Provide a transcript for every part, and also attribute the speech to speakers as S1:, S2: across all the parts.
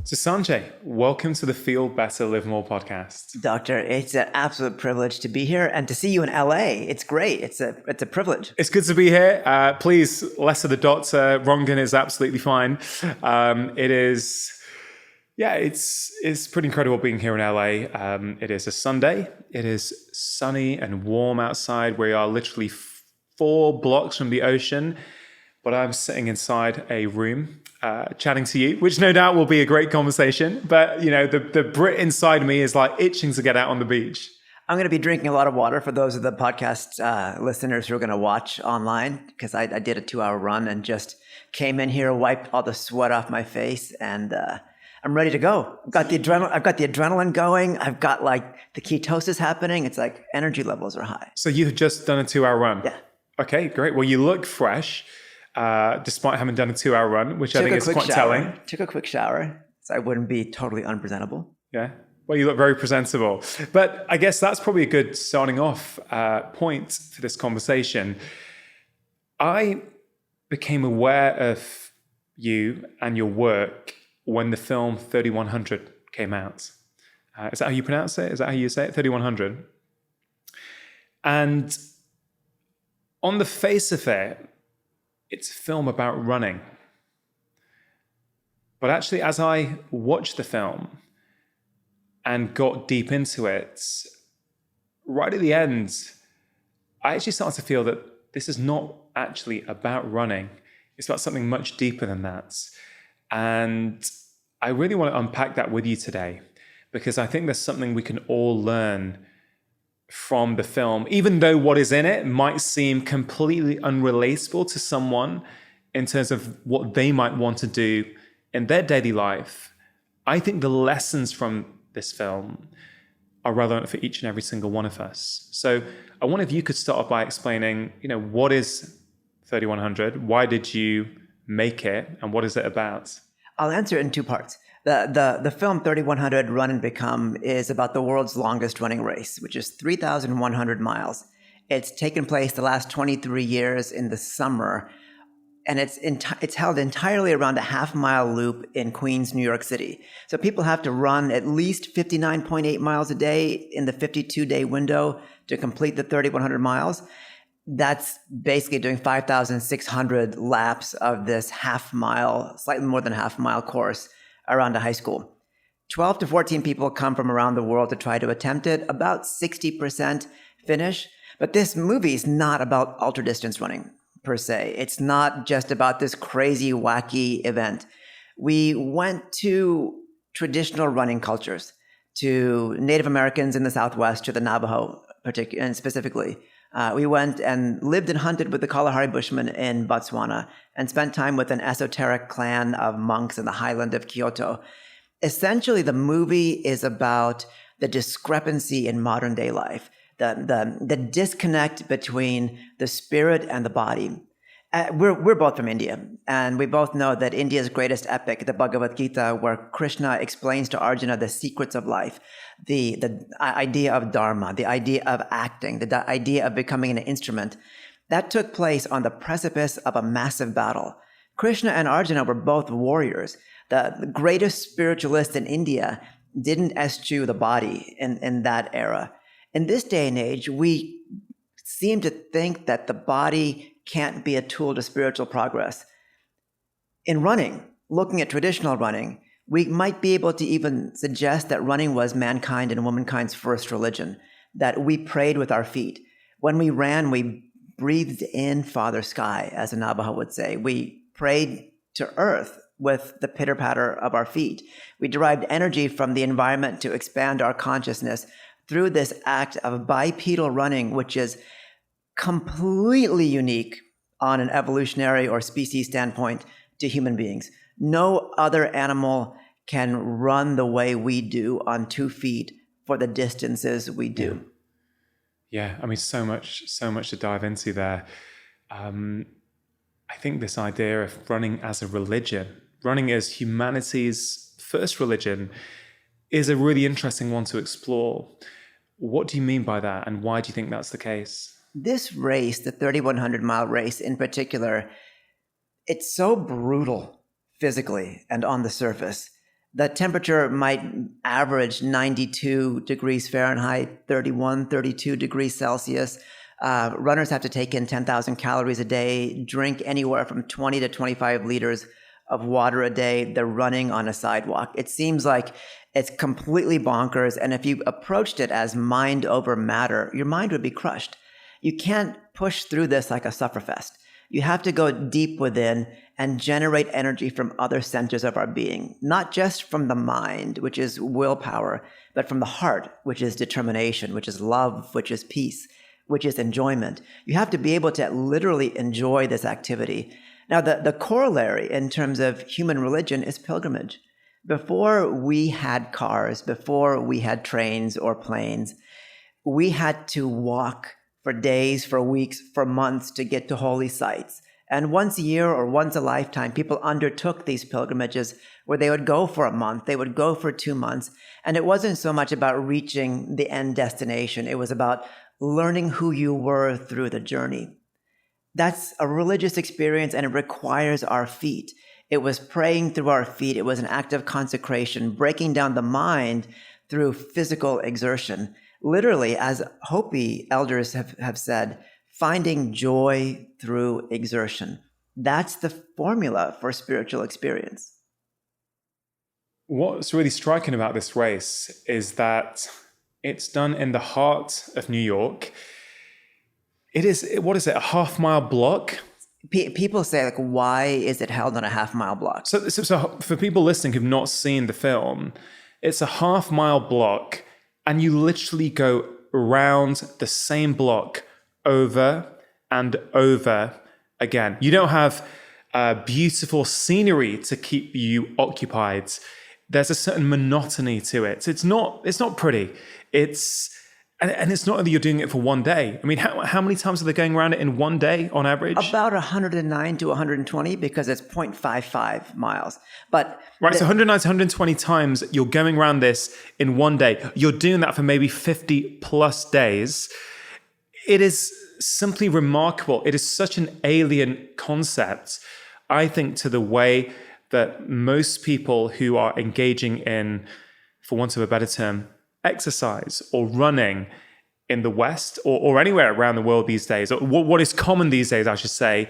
S1: So Sanjay, welcome to the Feel Better, Live More podcast.
S2: Doctor, it's an absolute privilege to be here and to see you in LA. It's great. It's a privilege.
S1: It's good to be here. Please, less of the doctor. Rongan is absolutely fine. It's pretty incredible being here in LA. It is a Sunday. It is sunny and warm outside. We are literally 4 blocks from the ocean, but I'm sitting inside a room chatting to you, which no doubt will be a great conversation. But, you know, the Brit inside me is like itching to get out on the beach.
S2: I'm going to be drinking a lot of water for those of the podcast listeners who are going to watch online, because I did a 2-hour run and just came in here, wiped all the sweat off my face, and I'm ready to go. I've got the adrenaline going. I've got like the ketosis happening. It's like energy levels are high.
S1: So you have just done a 2-hour run?
S2: Yeah.
S1: Okay, great. Well, you look fresh. Despite having done a 2-hour run, which I think is quite telling.
S2: Took a quick shower, so I wouldn't be totally unpresentable.
S1: Yeah. Well, you look very presentable. But I guess that's probably a good starting off point for this conversation. I became aware of you and your work when the film 3100 came out. Is that how you pronounce it? Is that how you say it? 3100. And on the face of it, it's a film about running. But actually, as I watched the film and got deep into it, right at the end, I actually started to feel that this is not actually about running. It's about something much deeper than that. And I really want to unpack that with you today, because I think there's something we can all learn from the film, even though what is in it might seem completely unrelatable to someone in terms of what they might want to do in their daily life. I think the lessons from this film are relevant for each and every single one of us. So I wonder if you could start off by explaining, what is 3100? Why did you make it? And what is it about?
S2: I'll answer it in 2 parts. The film 3100 Run and Become is about the world's longest running race, which is 3,100 miles. It's taken place the last 23 years in the summer, and it's held entirely around a half-mile loop in Queens, New York City. So people have to run at least 59.8 miles a day in the 52-day window to complete the 3,100 miles. That's basically doing 5,600 laps of this half-mile, slightly more than half-mile course around a high school. 12 to 14 people come from around the world to try to attempt it. About 60% finish. But this movie is not about ultra-distance running, per se. It's not just about this crazy, wacky event. We went to traditional running cultures, to Native Americans in the Southwest, to the Navajo and specifically. We went and lived and hunted with the Kalahari Bushman in Botswana and spent time with an esoteric clan of monks in the highland of Kyoto. Essentially, the movie is about the discrepancy in modern day life, the disconnect between the spirit and the body. We're both from India, and we both know that India's greatest epic, the Bhagavad Gita, where Krishna explains to Arjuna the secrets of life, the idea of dharma, the idea of acting, the idea of becoming an instrument, that took place on the precipice of a massive battle. Krishna and Arjuna were both warriors. The greatest spiritualists in India didn't eschew the body in that era. In this day and age, we seem to think that the body can't be a tool to spiritual progress. In running, looking at traditional running, we might be able to even suggest that running was mankind and womankind's first religion, that we prayed with our feet. When we ran, we breathed in Father Sky, as a Navajo would say. We prayed to earth with the pitter-patter of our feet. We derived energy from the environment to expand our consciousness through this act of bipedal running, which is completely unique on an evolutionary or species standpoint to human beings. No other animal can run the way we do on 2 feet for the distances we do.
S1: Yeah, I mean, so much to dive into there. I think this idea of running as a religion, running as humanity's first religion, is a really interesting one to explore. What do you mean by that, and why do you think that's the case?
S2: This race, the 3,100-mile race in particular, it's so brutal physically and on the surface The temperature might average 92 degrees Fahrenheit, 31, 32 degrees Celsius. Runners have to take in 10,000 calories a day, drink anywhere from 20 to 25 liters of water a day. They're running on a sidewalk. It seems like it's completely bonkers. And if you approached it as mind over matter, your mind would be crushed. You can't push through this like a sufferfest. You have to go deep within and generate energy from other centers of our being, not just from the mind, which is willpower, but from the heart, which is determination, which is love, which is peace, which is enjoyment. You have to be able to literally enjoy this activity. Now, the corollary in terms of human religion is pilgrimage. Before we had cars, before we had trains or planes, we had to walk for days, for weeks, for months to get to holy sites. And once a year or once a lifetime, people undertook these pilgrimages where they would go for a month, they would go for 2 months. And it wasn't so much about reaching the end destination. It was about learning who you were through the journey. That's a religious experience, and it requires our feet. It was praying through our feet. It was an act of consecration, breaking down the mind through physical exertion. Literally, as Hopi elders have said, finding joy through exertion. That's the formula for spiritual experience.
S1: What's really striking about this race is that it's done in the heart of New York. It is, what is it, a half-mile block?
S2: People say, like, why is it held on a half-mile block?
S1: So for people listening who've not seen the film, it's a half-mile block, and you literally go around the same block over and over again. You don't have beautiful scenery to keep you occupied. There's a certain monotony to it. It's not pretty. And it's not that you're doing it for one day. I mean, how many times are they going around it in one day on average?
S2: About 109 to 120 because it's 0.55 miles. But
S1: right, so 109 to 120 times you're going around this in one day. You're doing that for maybe 50 plus days. It is simply remarkable. It is such an alien concept, I think, to the way that most people who are engaging in, for want of a better term, exercise or running in the West or anywhere around the world these days, or what is common these days, I should say,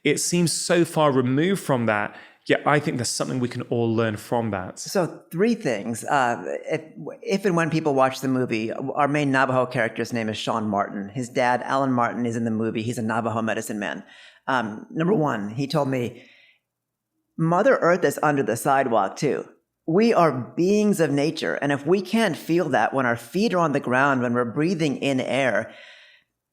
S1: it seems so far removed from that. Yet I think there's something we can all learn from that.
S2: So 3 things. If and when people watch the movie, our main Navajo character's name is Sean Martin. His dad, Alan Martin, is in the movie. He's a Navajo medicine man. Number 1, he told me, Mother Earth is under the sidewalk too. We are beings of nature. And if we can't feel that when our feet are on the ground, when we're breathing in air,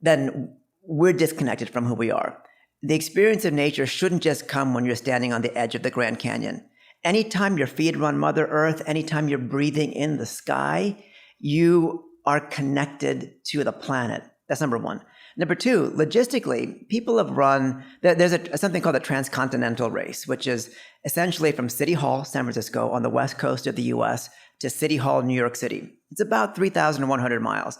S2: then we're disconnected from who we are. The experience of nature shouldn't just come when you're standing on the edge of the Grand Canyon. Anytime your feet are on Mother Earth, anytime you're breathing in the sky, you are connected to the planet. That's number 1. Number 2, logistically, people have run, there's something called the Transcontinental Race, which is essentially from City Hall, San Francisco, on the west coast of the US, to City Hall, New York City. It's about 3,100 miles.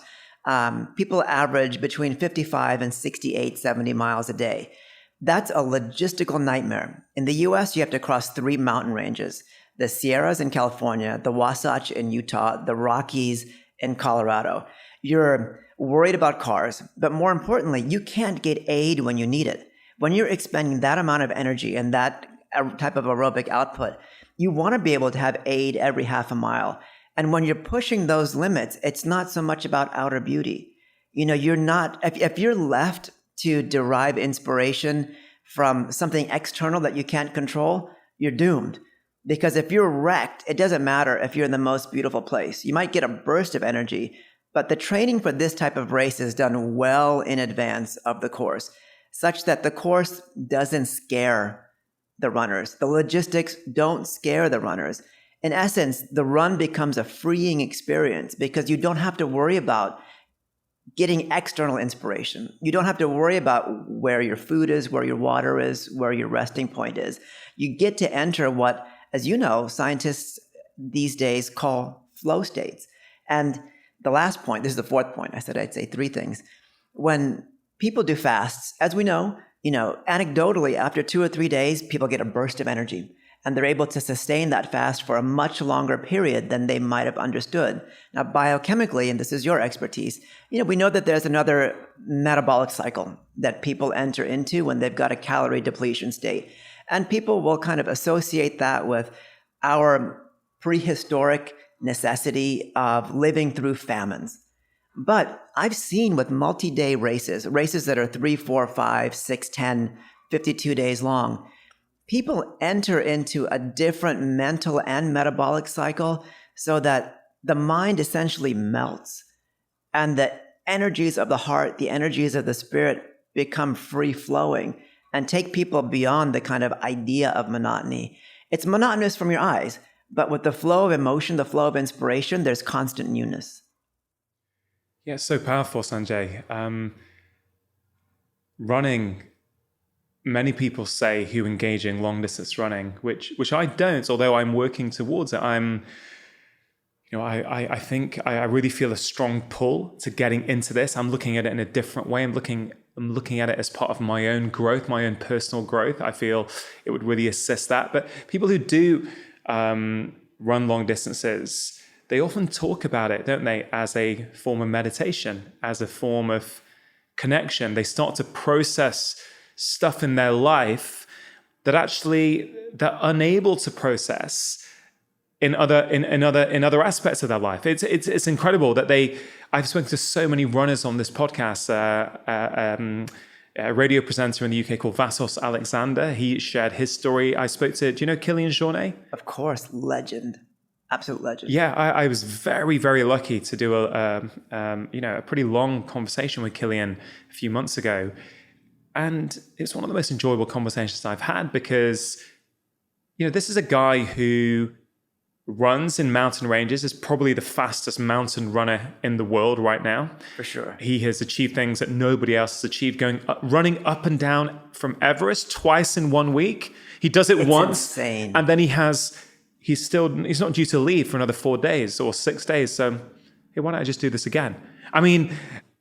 S2: People average between 55 and 68, 70 miles a day. That's a logistical nightmare. In the US, you have to cross 3 mountain ranges: the Sierras in California, the Wasatch in Utah, the Rockies in Colorado. You're worried about cars, but more importantly, you can't get aid when you need it. When you're expending that amount of energy and that type of aerobic output, you want to be able to have aid every half a mile. And when you're pushing those limits, it's not so much about outer beauty. You know, you're not, if you're left to derive inspiration from something external that you can't control, you're doomed. Because if you're wrecked, it doesn't matter if you're in the most beautiful place. You might get a burst of energy, but the training for this type of race is done well in advance of the course, such that the course doesn't scare the runners. The logistics don't scare the runners. In essence, the run becomes a freeing experience because you don't have to worry about getting external inspiration. You don't have to worry about where your food is, where your water is, where your resting point is. You get to enter what, as you know, scientists these days call flow states. And the last point, this is the 4th point, I said I'd say 3 things. When people do fasts, as we know, anecdotally, after 2 or 3 days, people get a burst of energy. and they're able to sustain that fast for a much longer period than they might have understood. Now, biochemically, and this is your expertise, we know that there's another metabolic cycle that people enter into when they've got a calorie depletion state. And people will kind of associate that with our prehistoric necessity of living through famines. But I've seen with multi-day races that are 3, 4, 5, 6, 10, 52 days long, people enter into a different mental and metabolic cycle so that the mind essentially melts and the energies of the heart, the energies of the spirit become free-flowing and take people beyond the kind of idea of monotony. It's monotonous from your eyes, but with the flow of emotion, the flow of inspiration, there's constant newness.
S1: Yeah, it's so powerful, Sanjay. Running, many people say who engage in long distance running, which I don't, although I'm working towards it. I think I really feel a strong pull to getting into this. I'm looking at it in a different way. I'm looking at it as part of my own growth, my own personal growth. I feel it would really assist that. But people who do run long distances, they often talk about it, don't they, as a form of meditation, as a form of connection. They start to process stuff in their life that actually they're unable to process in other aspects of their life. It's incredible that I've spoken to so many runners on this podcast. A radio presenter in the UK called Vassos Alexander. He shared his story. I spoke to, do you know Kilian Jornet?
S2: Of course, legend. Absolute legend.
S1: Yeah, I was very, very lucky to do a pretty long conversation with Kilian a few months ago. And it's one of the most enjoyable conversations I've had because, this is a guy who runs in mountain ranges, is probably the fastest mountain runner in the world right now.
S2: For sure.
S1: He has achieved things that nobody else has achieved, running up and down from Everest twice in 1 week. He does it once.
S2: Insane.
S1: And then he's not due to leave for another 4 days or 6 days. So, hey, why don't I just do this again? I mean,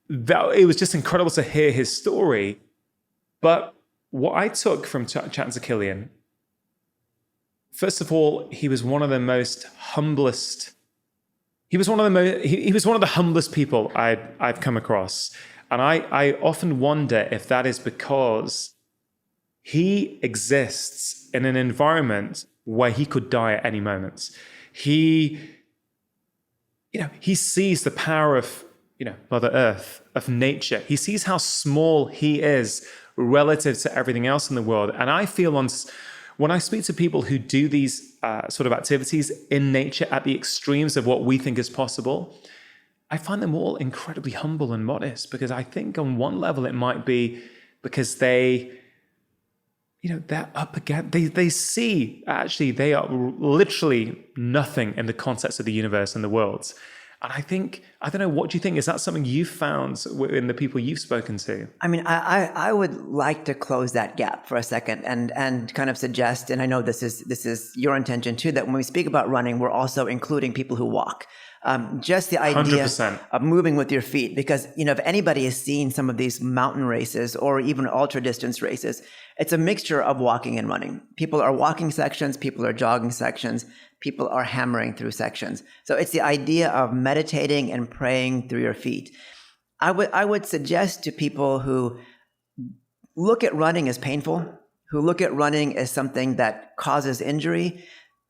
S1: it was just incredible to hear his story. But what I took from chatting to Kilian, first of all, he was one of the most humblest. He was one of the humblest people I've come across. And I often wonder if that is because he exists in an environment where he could die at any moment. He sees the power of, Mother Earth, of nature. He sees how small he is relative to everything else in the world. And I feel when I speak to people who do these sort of activities in nature at the extremes of what we think is possible, I find them all incredibly humble and modest, because I think on one level it might be because they're up against, they see actually they are literally nothing in the context of the universe and the world. And I don't know, what do you think? Is that something you've found in the people you've spoken to?
S2: I mean, I would like to close that gap for a second and kind of suggest, and I know this is your intention too, that when we speak about running, we're also including people who walk. Just the idea
S1: 100%.
S2: of moving with your feet, because, if anybody has seen some of these mountain races or even ultra distance races, it's a mixture of walking and running. People are walking sections, people are jogging sections, people are hammering through sections. So it's the idea of meditating and praying through your feet. I would suggest to people who look at running as painful, who look at running as something that causes injury,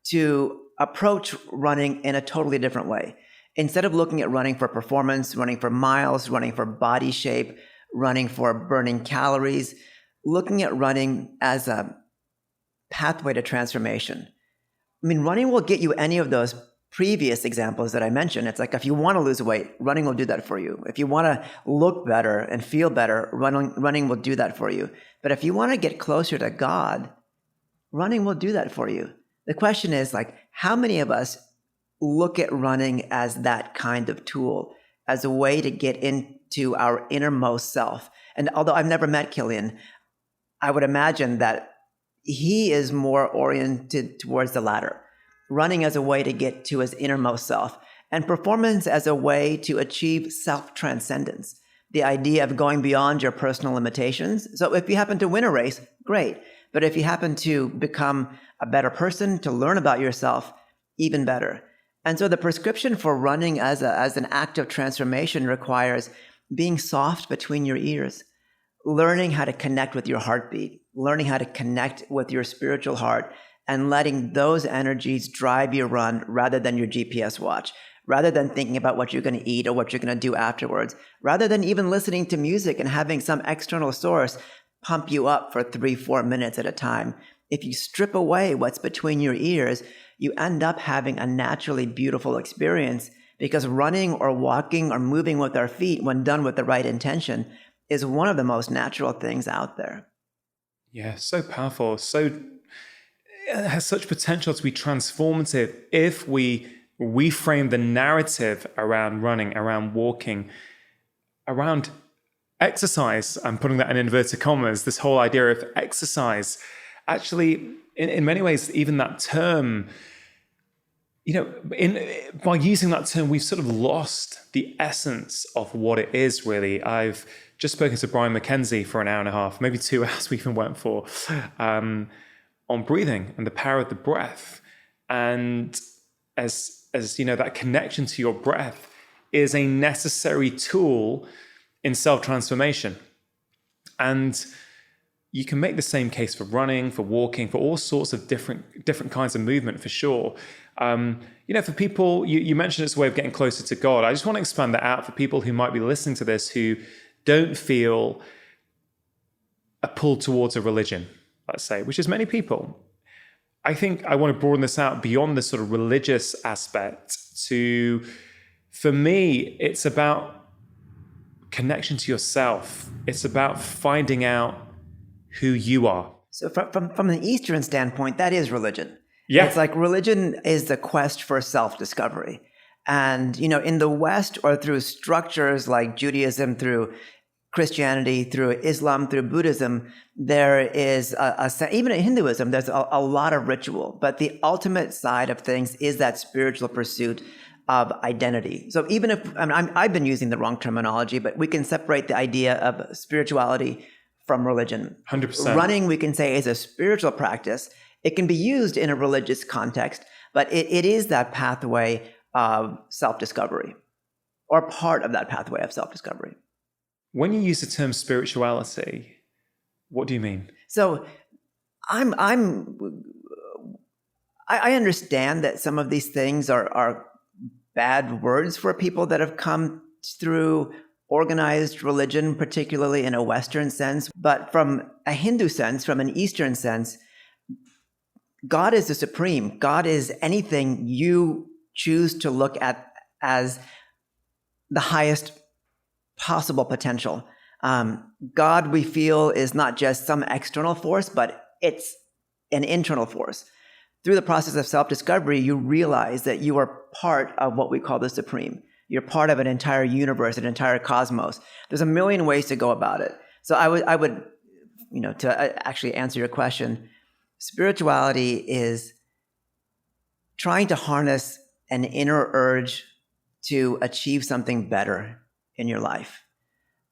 S2: to approach running in a totally different way. Instead of looking at running for performance, running for miles, running for body shape, running for burning calories, looking at running as a pathway to transformation. I mean, running will get you any of those previous examples that I mentioned. It's like, if you want to lose weight, running will do that for you. If you want to look better and feel better, running will do that for you. But if you want to get closer to God, running will do that for you. The question is, how many of us look at running as that kind of tool, as a way to get into our innermost self? And although I've never met Kilian, I would imagine that he is more oriented towards the latter. Running as a way to get to his innermost self, and performance as a way to achieve self-transcendence. The idea of going beyond your personal limitations. So if you happen to win a race, great. But if you happen to become a better person, to learn about yourself, even better. And so the prescription for running as an act of transformation requires being soft between your ears, learning how to connect with your heartbeat, learning how to connect with your spiritual heart, and letting those energies drive your run rather than your GPS watch, rather than thinking about what you're going to eat or what you're going to do afterwards, rather than even listening to music and having some external source pump you up for 3-4 minutes at a time. If you strip away what's between your ears, you end up having a naturally beautiful experience, because running or walking or moving with our feet, when done with the right intention, is one of the most natural things out there.
S1: Yeah, so powerful. It has such potential to be transformative if we reframe the narrative around running, around walking, around exercise. I'm putting that in inverted commas, this whole idea of exercise. Actually, in many ways, even that term, by using that term, we've sort of lost the essence of what it is, really. I've just spoken to Brian McKenzie for an hour and a half, maybe 2 hours we even went for, on breathing and the power of the breath. And as that connection to your breath is a necessary tool in self-transformation. And you can make the same case for running, for walking, for all sorts of different kinds of movement, for sure. For people, you mentioned it's a way of getting closer to God. I just want to expand that out for people who might be listening to this who don't feel a pull towards a religion, let's say, which is many people. I think I want to broaden this out beyond the sort of religious aspect to, for me, it's about connection to yourself. It's about finding out who you are.
S2: So from an Eastern standpoint, that is religion.
S1: Yeah.
S2: It's like religion is the quest for self-discovery. And, in the West, or through structures like Judaism, through Christianity, through Islam, through Buddhism, there is even in Hinduism, there's a lot of ritual. But the ultimate side of things is that spiritual pursuit of identity. So even if, I've been using the wrong terminology, but we can separate the idea of spirituality from religion.
S1: 100%.
S2: Running, we can say, is a spiritual practice. It can be used in a religious context, but it is that pathway of self-discovery, or part of that pathway of self-discovery.
S1: When you use the term spirituality, what do you mean?
S2: So I understand that some of these things are bad words for people that have come through organized religion, particularly in a Western sense. But from a Hindu sense, from an Eastern sense, God is the supreme. God is anything you choose to look at as the highest possible potential. God, we feel, is not just some external force, but it's an internal force. Through the process of self-discovery, you realize that you are part of what we call the supreme. You're part of an entire universe, an entire cosmos. There's a million ways to go about it. So I would, to actually answer your question, spirituality is trying to harness an inner urge to achieve something better in your life.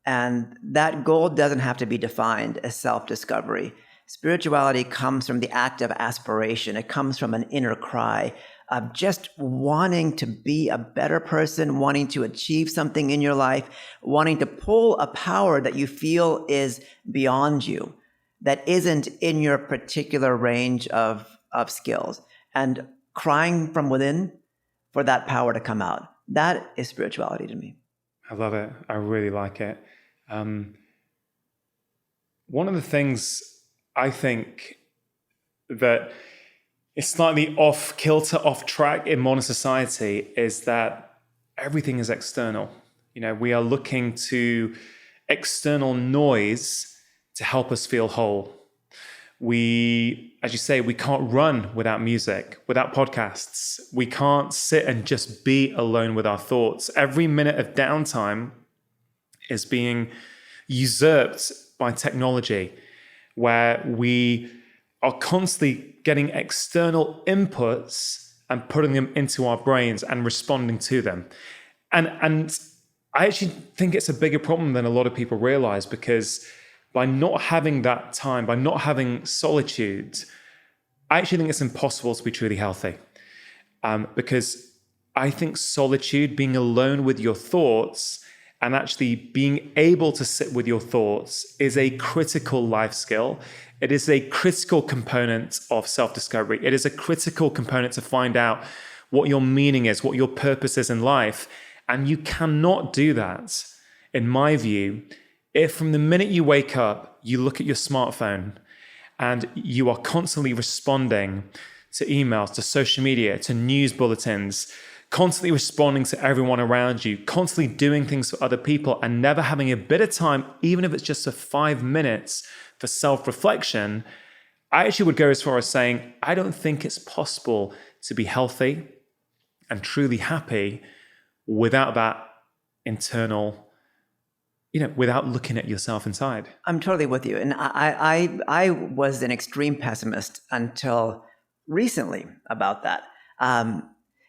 S2: And that goal doesn't have to be defined as self-discovery. Spirituality comes from the act of aspiration. It comes from an inner cry of just wanting to be a better person, wanting to achieve something in your life, wanting to pull a power that you feel is beyond you, that isn't in your particular range of skills, and crying from within for that power to come out. That is spirituality to me.
S1: I love it. I really like it. One of the things I think that is slightly off kilter, off track in modern society is that everything is external. We are looking to external noise to help us feel whole. As you say, we can't run without music, without podcasts. We can't sit and just be alone with our thoughts. Every minute of downtime is being usurped by technology, where we are constantly getting external inputs and putting them into our brains and responding to them. And I actually think it's a bigger problem than a lot of people realize, because by not having that time, by not having solitude, I actually think it's impossible to be truly healthy. Because I think solitude, being alone with your thoughts and actually being able to sit with your thoughts, is a critical life skill. It is a critical component of self-discovery. It is a critical component to find out what your meaning is, what your purpose is in life. And you cannot do that, in my view, if from the minute you wake up, you look at your smartphone and you are constantly responding to emails, to social media, to news bulletins, constantly responding to everyone around you, constantly doing things for other people, and never having a bit of time, even if it's just for 5 minutes, for self-reflection. I actually would go as far as saying, I don't think it's possible to be healthy and truly happy without that internal, without looking at yourself inside.
S2: I'm totally with you. And I was an extreme pessimist until recently about that.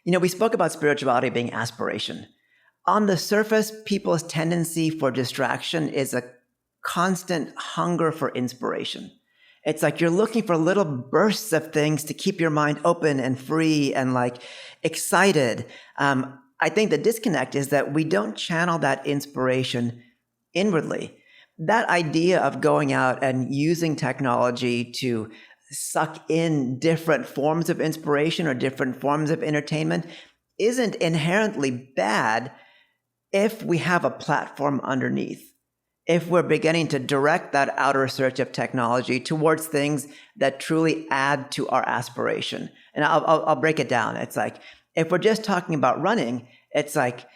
S2: We spoke about spirituality being aspiration. On the surface, people's tendency for distraction is a constant hunger for inspiration. It's like you're looking for little bursts of things to keep your mind open and free and excited. I think the disconnect is that we don't channel that inspiration inwardly. That idea of going out and using technology to suck in different forms of inspiration or different forms of entertainment isn't inherently bad if we have a platform underneath. If we're beginning to direct that outer search of technology towards things that truly add to our aspiration. And I'll break it down. It's like, if we're just talking about running, it's like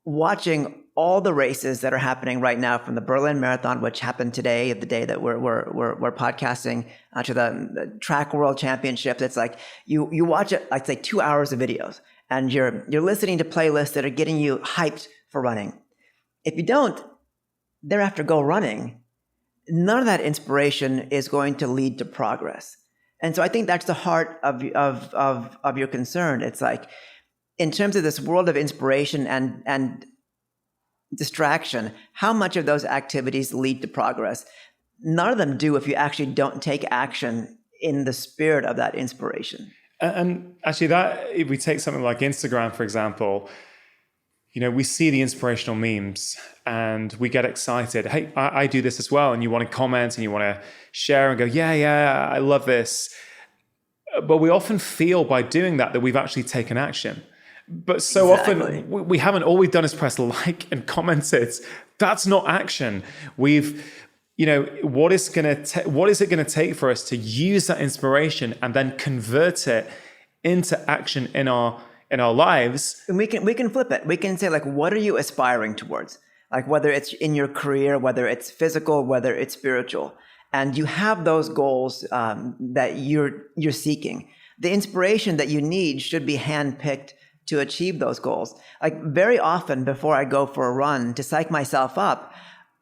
S2: watching all the races that are happening right now, from the Berlin Marathon, which happened today, the day that we're podcasting, to the track world championship. It's like you watch it, I'd say 2 hours of videos, and you're listening to playlists that are getting you hyped for running. If you don't thereafter go running, none of that inspiration is going to lead to progress. And so I think that's the heart of your concern. It's like, in terms of this world of inspiration and distraction, how much of those activities lead to progress? None of them do if you actually don't take action in the spirit of that inspiration.
S1: And actually, that, if we take something like Instagram, for example, we see the inspirational memes and we get excited. Hey, I do this as well. And you want to comment and you want to share and go, yeah, I love this. But we often feel by doing that we've actually taken action. But so often we haven't. All we've done is press like and commented. That's not action. What is it going to take for us to use that inspiration and then convert it into action in our lives?
S2: And we can flip it. We can say, what are you aspiring towards? Whether it's in your career, whether it's physical, whether it's spiritual, and you have those goals that you're seeking. The inspiration that you need should be handpicked to achieve those goals. Very often before I go for a run, to psych myself up,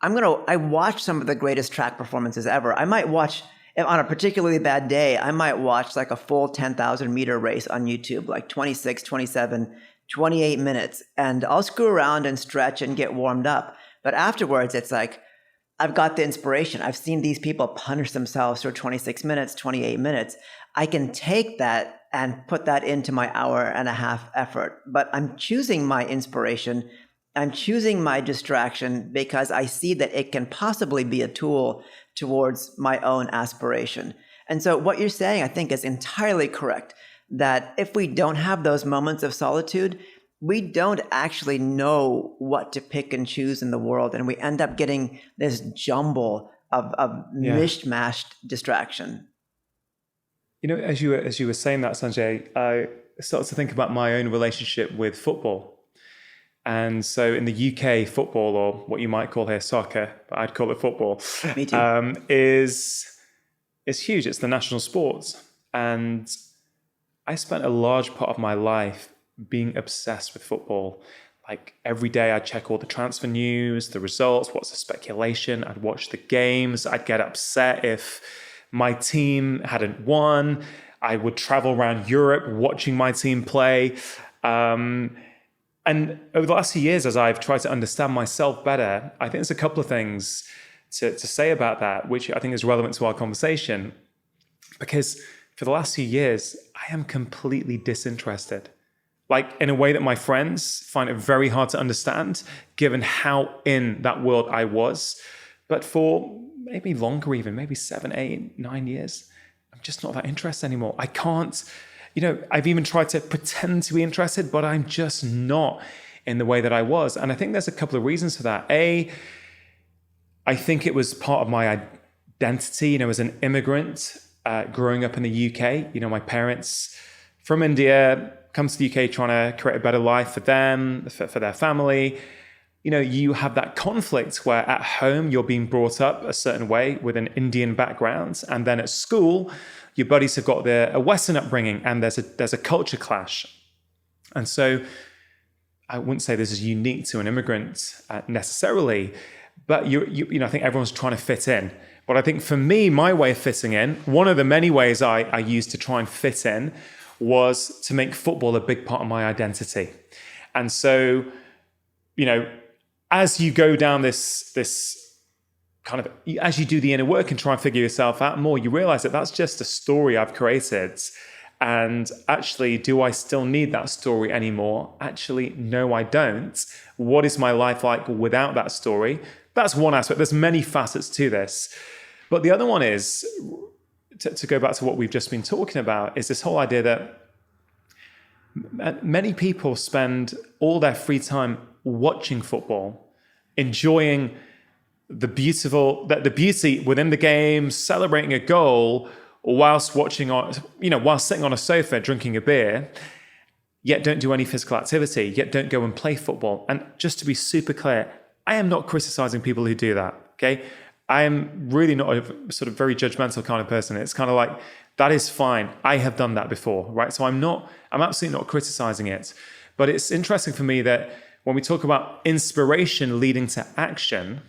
S2: I watch some of the greatest track performances ever. I might watch, on a particularly bad day, I might watch a full 10,000 meter race on YouTube, 26, 27, 28 minutes. And I'll screw around and stretch and get warmed up. But afterwards, it's like, I've got the inspiration. I've seen these people punish themselves for 26 minutes, 28 minutes. I can take that and put that into my hour and a half effort. But I'm choosing my inspiration. I'm choosing my distraction because I see that it can possibly be a tool towards my own aspiration. And so what you're saying, I think, is entirely correct, that if we don't have those moments of solitude, we don't actually know what to pick and choose in the world. And we end up getting this jumble of mishmashed distraction.
S1: As you were saying that, Sanjay, I started to think about my own relationship with football. And so in the UK, football, or what you might call here soccer, but I'd call it football,
S2: Me too.
S1: is huge. It's the national sport. And I spent a large part of my life being obsessed with football. Every day I'd check all the transfer news, the results, what's the speculation. I'd watch the games. I'd get upset if my team hadn't won. I would travel around Europe watching my team play. And over the last few years, as I've tried to understand myself better, I think there's a couple of things to say about that, which I think is relevant to our conversation, because for the last few years, I am completely disinterested. Like in a way that my friends find it very hard to understand, given how in that world I was. But for maybe longer even, maybe 7, 8, 9 years, I'm just not that interested anymore. I can't, I've even tried to pretend to be interested, but I'm just not in the way that I was. And I think there's a couple of reasons for that. A, I think it was part of my identity, as an immigrant growing up in the UK. My parents from India come to the UK trying to create a better life for them, for their family. You have that conflict where at home you're being brought up a certain way with an Indian background, and then at school your buddies have got a Western upbringing, and there's a culture clash. And so I wouldn't say this is unique to an immigrant necessarily, but I think everyone's trying to fit in. But I think for me, my way of fitting in, one of the many ways I used to try and fit in was to make football a big part of my identity. And so, as you go down this kind of, as you do the inner work and try and figure yourself out more, you realize that that's just a story I've created. And actually, do I still need that story anymore? Actually, no, I don't. What is my life like without that story? That's one aspect. There's many facets to this. But the other one is, to go back to what we've just been talking about, is this whole idea that many people spend all their free time watching football, enjoying the beauty within the game, celebrating a goal, whilst sitting on a sofa drinking a beer, yet don't do any physical activity, yet don't go and play football. And just to be super clear, I am not criticizing people who do that, okay? I am really not a sort of very judgmental kind of person. It's kind of like, that is fine. I have done that before, right? So I'm absolutely not criticizing it. But it's interesting for me that when we talk about inspiration leading to action,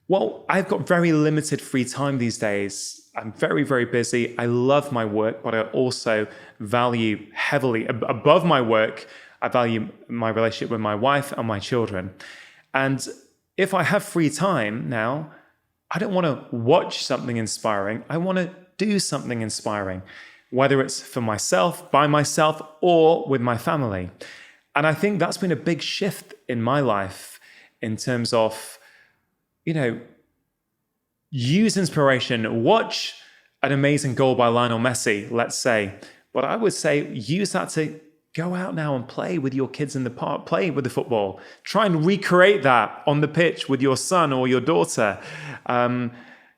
S1: well, I've got very limited free time these days. I'm very, very busy. I love my work, but I also value heavily, above my work, I value my relationship with my wife and my children. And if I have free time now, I don't want to watch something inspiring. I want to do something inspiring, whether it's for myself, by myself, or with my family. And I think that's been a big shift in my life in terms of, use inspiration, watch an amazing goal by Lionel Messi, let's say. But I would say use that to go out now and play with your kids in the park, play with the football. Try and recreate that on the pitch with your son or your daughter. I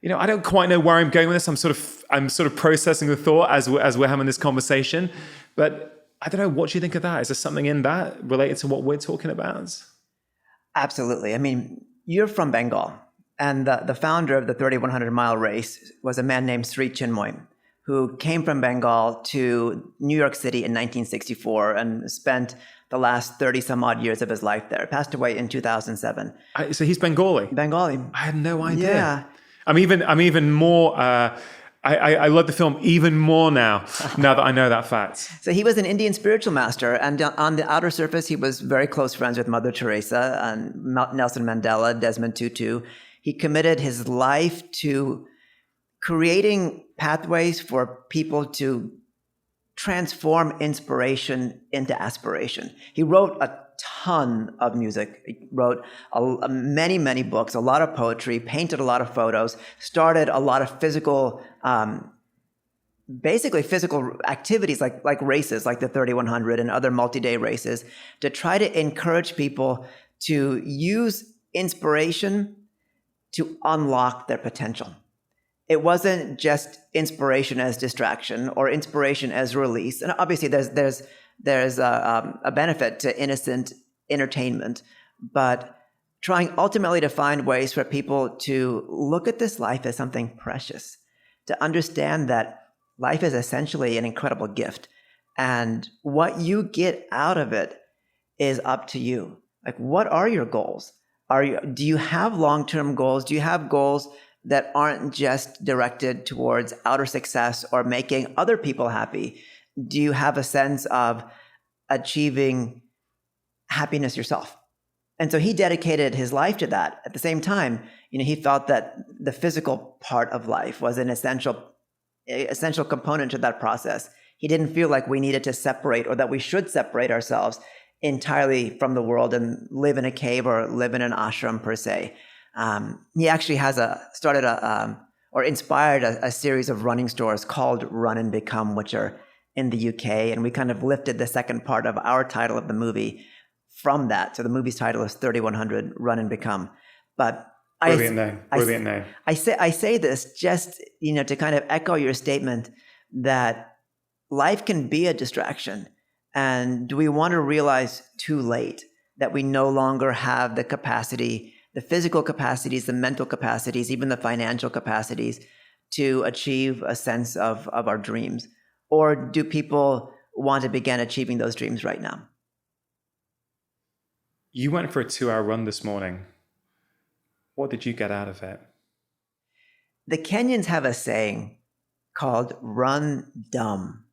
S1: don't quite know where I'm going with this. I'm sort of processing the thought as we're having this conversation. But I don't know, what do you think of that? Is there something in that related to what we're talking about?
S2: Absolutely. I mean, you're from Bengal, and the founder of the 3,100-mile race was a man named Sri Chinmoy, who came from Bengal to New York City in 1964 and spent the last 30-some-odd years of his life there. Passed away in 2007.
S1: So he's Bengali?
S2: Bengali.
S1: I had no idea.
S2: Yeah.
S1: I'm even more... I love the film even more now that I know that fact.
S2: So he was an Indian spiritual master, and on the outer surface, he was very close friends with Mother Teresa and Nelson Mandela, Desmond Tutu. He committed his life to creating pathways for people to transform inspiration into aspiration. He wrote a ton of music. He wrote many, many books, a lot of poetry, painted a lot of photos, started a lot of physical activities like races, like the 3,100 and other multi-day races, to try to encourage people to use inspiration to unlock their potential. It wasn't just inspiration as distraction or inspiration as release. And obviously there's a benefit to innocent entertainment, but trying ultimately to find ways for people to look at this life as something precious, to understand that life is essentially an incredible gift, and what you get out of it is up to you. Like, what are your goals? Do you have long-term goals? Do you have goals that aren't just directed towards outer success or making other people happy? Do you have a sense of achieving happiness yourself? And so he dedicated his life to that. At the same time, He felt that the physical part of life was an essential component to that process. He didn't feel like we needed to separate, or that we should separate ourselves entirely from the world and live in a cave or live in an ashram per se. He actually has inspired a series of running stores called Run and Become, which are in the UK. And we kind of lifted the second part of our title of the movie from that. So the movie's title is 3100 Run and Become. But
S1: Brilliant name.
S2: I say this just, to kind of echo your statement that life can be a distraction. And do we want to realize too late that we no longer have the capacity, the physical capacities, the mental capacities, even the financial capacities to achieve a sense of our dreams? Or do people want to begin achieving those dreams right now?
S1: You went for a 2-hour run this morning. What did you get out of it?
S2: The Kenyans have a saying called run dumb.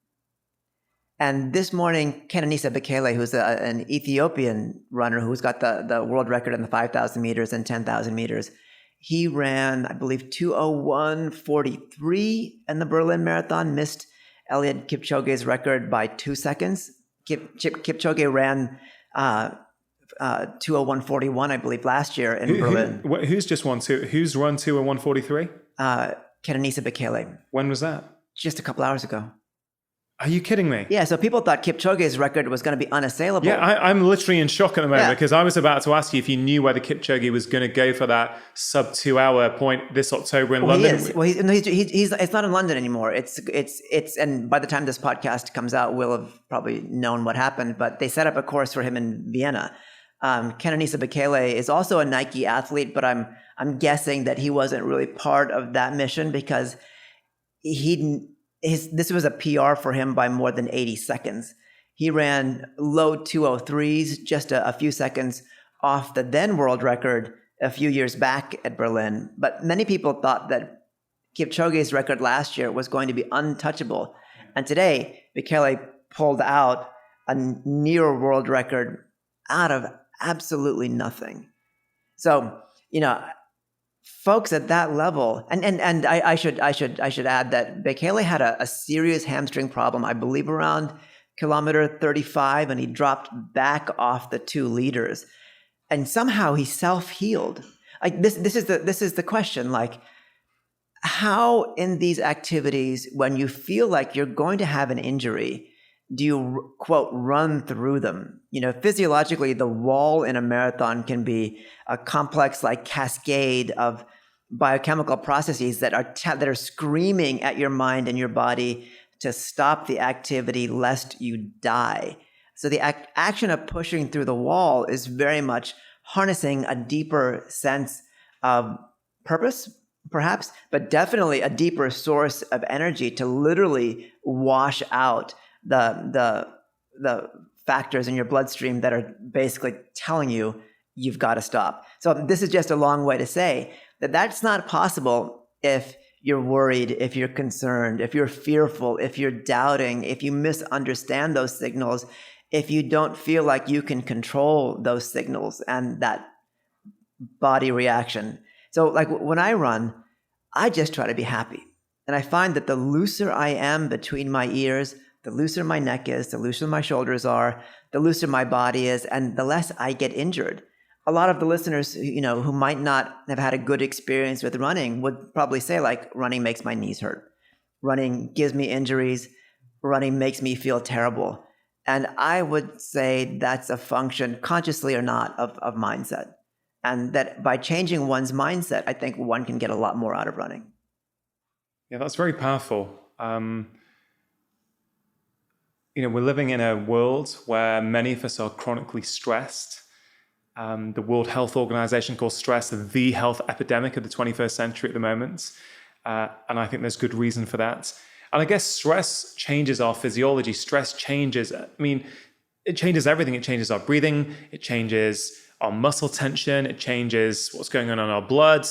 S2: And this morning, Kenenisa Bekele, who's an Ethiopian runner who's got the world record in the 5,000 meters and 10,000 meters, he ran, I believe, 2:01:43 in the Berlin Marathon, missed Eliud Kipchoge's record by 2 seconds. Kipchoge ran 2:01:41, I believe, last year in Berlin.
S1: Who's run 2:01:43?
S2: Kenenisa Bekele.
S1: When was that?
S2: Just a couple hours ago.
S1: Are you kidding me?
S2: Yeah, so people thought Kipchoge's record was going to be unassailable.
S1: Yeah, I'm literally in shock at the moment because I was about to ask you if you knew whether Kipchoge was going to go for that sub 2-hour point this October in London.
S2: He is. Well, he's it's not in London anymore. It's and by the time this podcast comes out, we'll have probably known what happened. But they set up a course for him in Vienna. Kenenisa Bekele is also a Nike athlete, but I'm guessing that he wasn't really part of that mission because this was a PR for him by more than 80 seconds. He ran low 2:03s, just a few seconds off the then world record a few years back at Berlin. But many people thought that Kipchoge's record last year was going to be untouchable. And today, Bekele pulled out a near world record out of absolutely nothing. So, folks at that level, and I should add that Bekele had a serious hamstring problem, I believe around kilometer 35, and he dropped back off the 2 liters, and somehow he self-healed. Like this is the question, like how in these activities, when you feel like you're going to have an injury, do you, quote, run through them? Physiologically, the wall in a marathon can be a complex, like, cascade of biochemical processes that are screaming at your mind and your body to stop the activity lest you die. So the action of pushing through the wall is very much harnessing a deeper sense of purpose, perhaps, but definitely a deeper source of energy to literally wash out the factors in your bloodstream that are basically telling you you've got to stop. So this is just a long way to say that that's not possible if you're worried, if you're concerned, if you're fearful, if you're doubting, if you misunderstand those signals, if you don't feel like you can control those signals and that body reaction. So like when I run, I just try to be happy. And I find that the looser I am between my ears, the looser my neck is, the looser my shoulders are, the looser my body is, and the less I get injured. A lot of the listeners, who might not have had a good experience with running would probably say, like, running makes my knees hurt. Running gives me injuries. Running makes me feel terrible. And I would say that's a function, consciously or not, of mindset. And that by changing one's mindset, I think one can get a lot more out of running.
S1: Yeah, that's very powerful. We're living in a world where many of us are chronically stressed. The World Health Organization calls stress the health epidemic of the 21st century at the moment. And I think there's good reason for that. And I guess stress changes our physiology. Stress changes, it changes everything. It changes our breathing. It changes our muscle tension. It changes what's going on in our blood.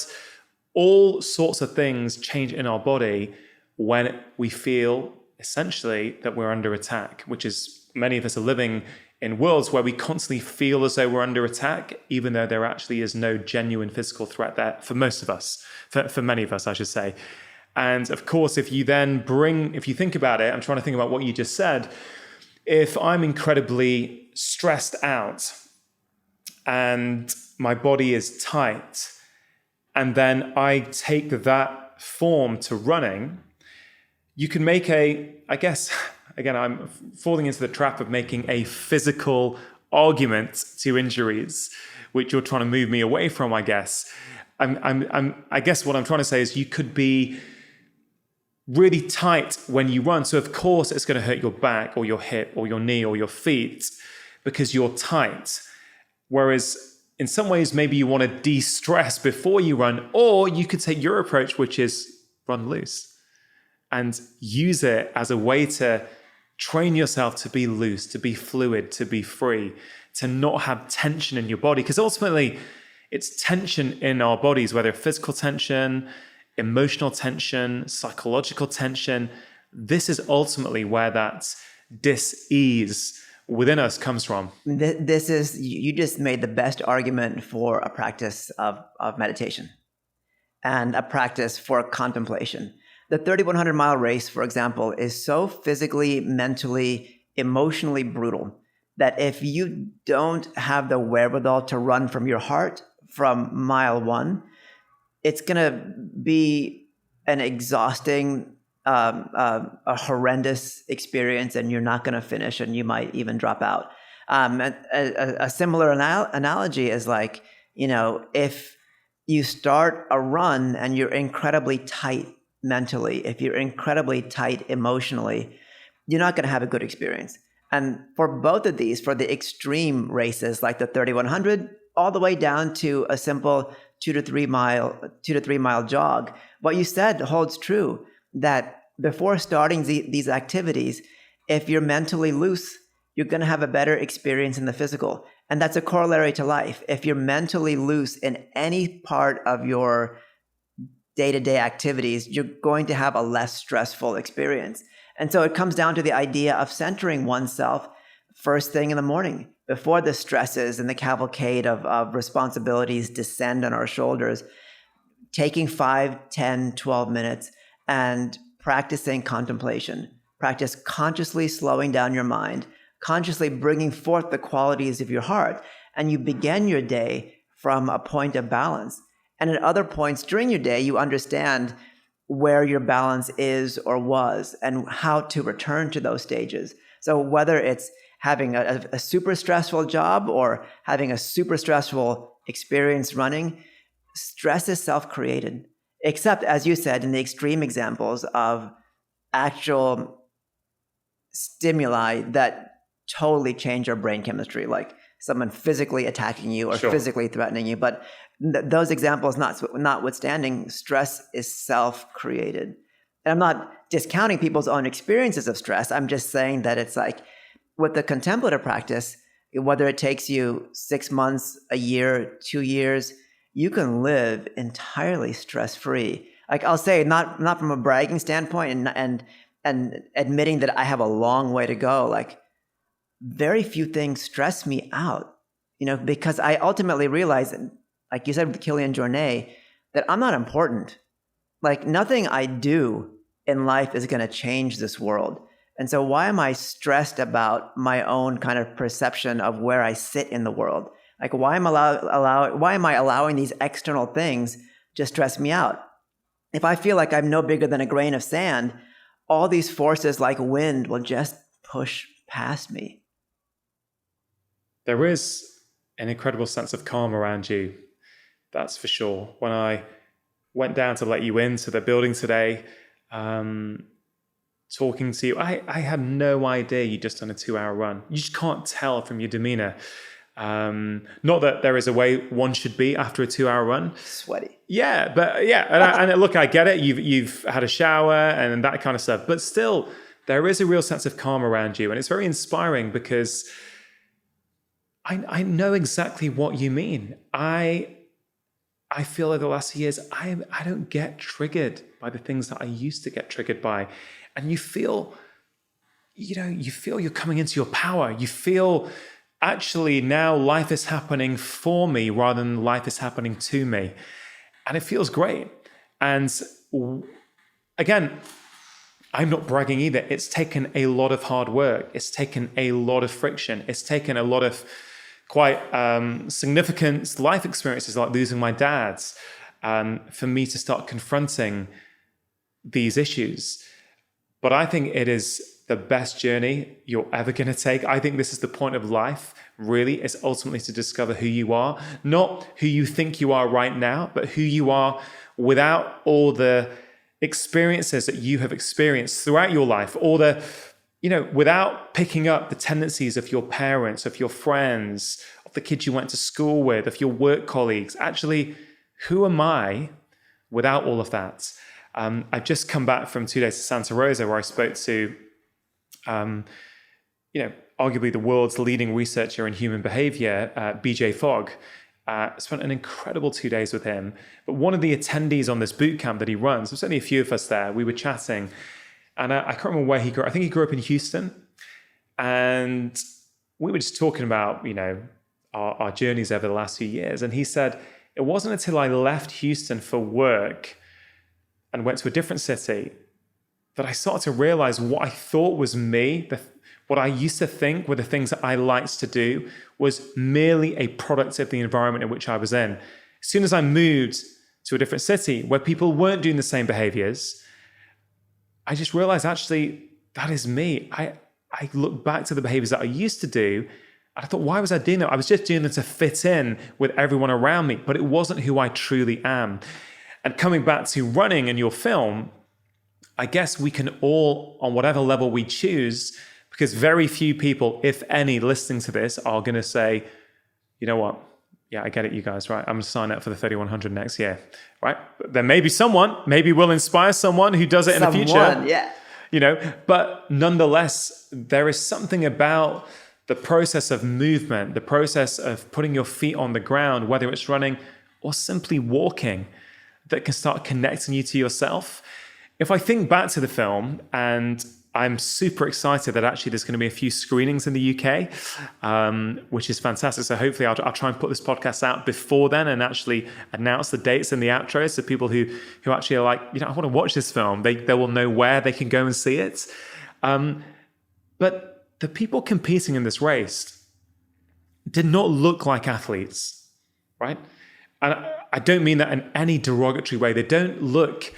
S1: All sorts of things change in our body when we feel essentially that we're under attack, which is many of us are living in worlds where we constantly feel as though we're under attack, even though there actually is no genuine physical threat there for most of us, for many of us, I should say. And of course, if you think about it, I'm trying to think about what you just said. If I'm incredibly stressed out and my body is tight, and then I take that form to running, you can make I guess, again, I'm falling into the trap of making a physical argument to injuries, which you're trying to move me away from, I guess. I guess what I'm trying to say is you could be really tight when you run. So of course it's going to hurt your back or your hip or your knee or your feet because you're tight. Whereas in some ways, maybe you want to de-stress before you run, or you could take your approach, which is run loose and use it as a way to train yourself to be loose, to be fluid, to be free, to not have tension in your body. Because ultimately, it's tension in our bodies, whether physical tension, emotional tension, psychological tension. This is ultimately where that dis-ease within us comes from.
S2: This is, you just made the best argument for a practice of meditation and a practice for contemplation. The 3,100 mile race, for example, is so physically, mentally, emotionally brutal that if you don't have the wherewithal to run from your heart from mile one, it's going to be an exhausting, a horrendous experience, and you're not going to finish, and you might even drop out. A similar analogy is like, if you start a run and you're incredibly tight mentally, if you're incredibly tight emotionally, you're not going to have a good experience. And for both of these, for the extreme races like the 3,100, all the way down to a simple 2 to 3 mile jog, what you said holds true, that before starting these activities, if you're mentally loose, you're going to have a better experience in the physical. And that's a corollary to life. If you're mentally loose in any part of your day-to-day activities, you're going to have a less stressful experience. And so it comes down to the idea of centering oneself first thing in the morning, before the stresses and the cavalcade of responsibilities descend on our shoulders, taking 5, 10, 12 minutes and practicing contemplation. Practice consciously slowing down your mind, consciously bringing forth the qualities of your heart, and you begin your day from a point of balance. And at other points during your day, you understand where your balance is or was and how to return to those stages. So whether it's having a super stressful job or having a super stressful experience running, stress is self-created. Except, as you said, in the extreme examples of actual stimuli that totally change your brain chemistry, like someone physically attacking you or physically threatening you. But those examples notwithstanding, stress is self-created. And I'm not discounting people's own experiences of stress. I'm just saying that it's like with the contemplative practice, whether it takes you 6 months, a year, 2 years, you can live entirely stress-free. Like I'll say, not from a bragging standpoint and admitting that I have a long way to go. Like very few things stress me out, because I ultimately realize, like you said with Kilian Jornet, that I'm not important. Like nothing I do in life is going to change this world. And so why am I stressed about my own kind of perception of where I sit in the world? Like why am I allowing these external things to stress me out? If I feel like I'm no bigger than a grain of sand, all these forces like wind will just push past me.
S1: There is an incredible sense of calm around you. That's for sure. When I went down to let you into the building today, talking to you, I had no idea you'd just done a 2-hour run. You just can't tell from your demeanor. Not that there is a way one should be after a 2-hour run.
S2: Sweaty.
S1: Yeah, but yeah, and look, I get it. You've had a shower and that kind of stuff, but still, there is a real sense of calm around you, and it's very inspiring because I know exactly what you mean. I feel like the last few years, I don't get triggered by the things that I used to get triggered by. And you feel you feel you're coming into your power. You feel actually now life is happening for me rather than life is happening to me. And it feels great. And again, I'm not bragging either. It's taken a lot of hard work. It's taken a lot of friction. It's taken a lot of quite significant life experiences, like losing my dad, for me to start confronting these issues. But I think it is the best journey you're ever going to take. I think this is the point of life, really, is ultimately to discover who you are, not who you think you are right now, but who you are without all the experiences that you have experienced throughout your life, all the, without picking up the tendencies of your parents, of your friends, of the kids you went to school with, of your work colleagues. Actually, who am I without all of that? I've just come back from 2 days to Santa Rosa, where I spoke to, arguably the world's leading researcher in human behavior, BJ Fogg. Spent an incredible 2 days with him. But one of the attendees on this boot camp that he runs, there's only a few of us there, we were chatting. And I can't remember where he grew up. I think he grew up in Houston. And we were just talking about, our journeys over the last few years. And he said, it wasn't until I left Houston for work and went to a different city that I started to realize what I thought was me, what I used to think were the things that I liked to do, was merely a product of the environment in which I was in. As soon as I moved to a different city where people weren't doing the same behaviors, I just realized, actually, that is me. I look back to the behaviors that I used to do, and I thought, why was I doing that? I was just doing it to fit in with everyone around me, but it wasn't who I truly am. And coming back to running in your film, I guess we can all, on whatever level we choose, because very few people, if any, listening to this are going to say, you know what? Yeah, I get it, you guys, right? I'm going to sign up for the 3100 next year, right? But there may be someone, maybe we'll inspire someone who does it in the future.
S2: Yeah.
S1: But nonetheless, there is something about the process of movement, the process of putting your feet on the ground, whether it's running or simply walking, that can start connecting you to yourself. If I think back to the film, and I'm super excited that actually there's going to be a few screenings in the UK, which is fantastic. So hopefully I'll try and put this podcast out before then and actually announce the dates and the outros so people who actually are like, I want to watch this film, they will know where they can go and see it. But the people competing in this race did not look like athletes, right? And I don't mean that in any derogatory way. They don't look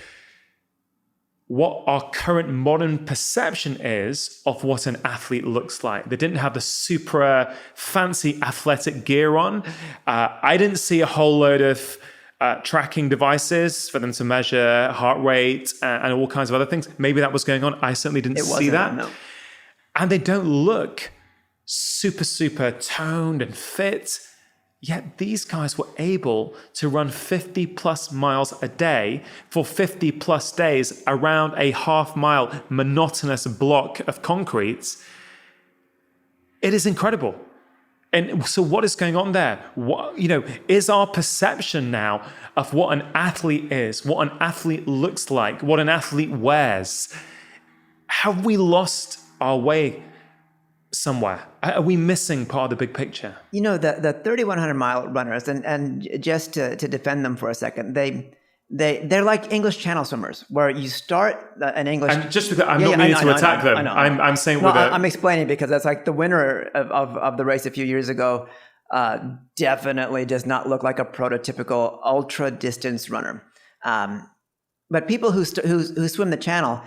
S1: what our current modern perception is of what an athlete looks like. They didn't have the super fancy athletic gear on. I didn't see a whole load of tracking devices for them to measure heart rate and all kinds of other things. Maybe that was going on. I certainly didn't see that. No. And they don't look super toned and fit. Yet these guys were able to run 50 plus miles a day for 50 plus days around a half-mile monotonous block of concrete. It is incredible. And so what is going on there? Is our perception now of what an athlete is, what an athlete looks like, what an athlete wears, have we lost our way somewhere? Are we missing part of the big picture?
S2: The 3,100 mile runners, and just to defend them for a second, they're like English Channel swimmers, where you start an English.
S1: And just because I'm not meaning to attack them, I'm saying
S2: I'm explaining because that's like the winner of the race a few years ago. Definitely does not look like a prototypical ultra distance runner. But people who swim the Channel,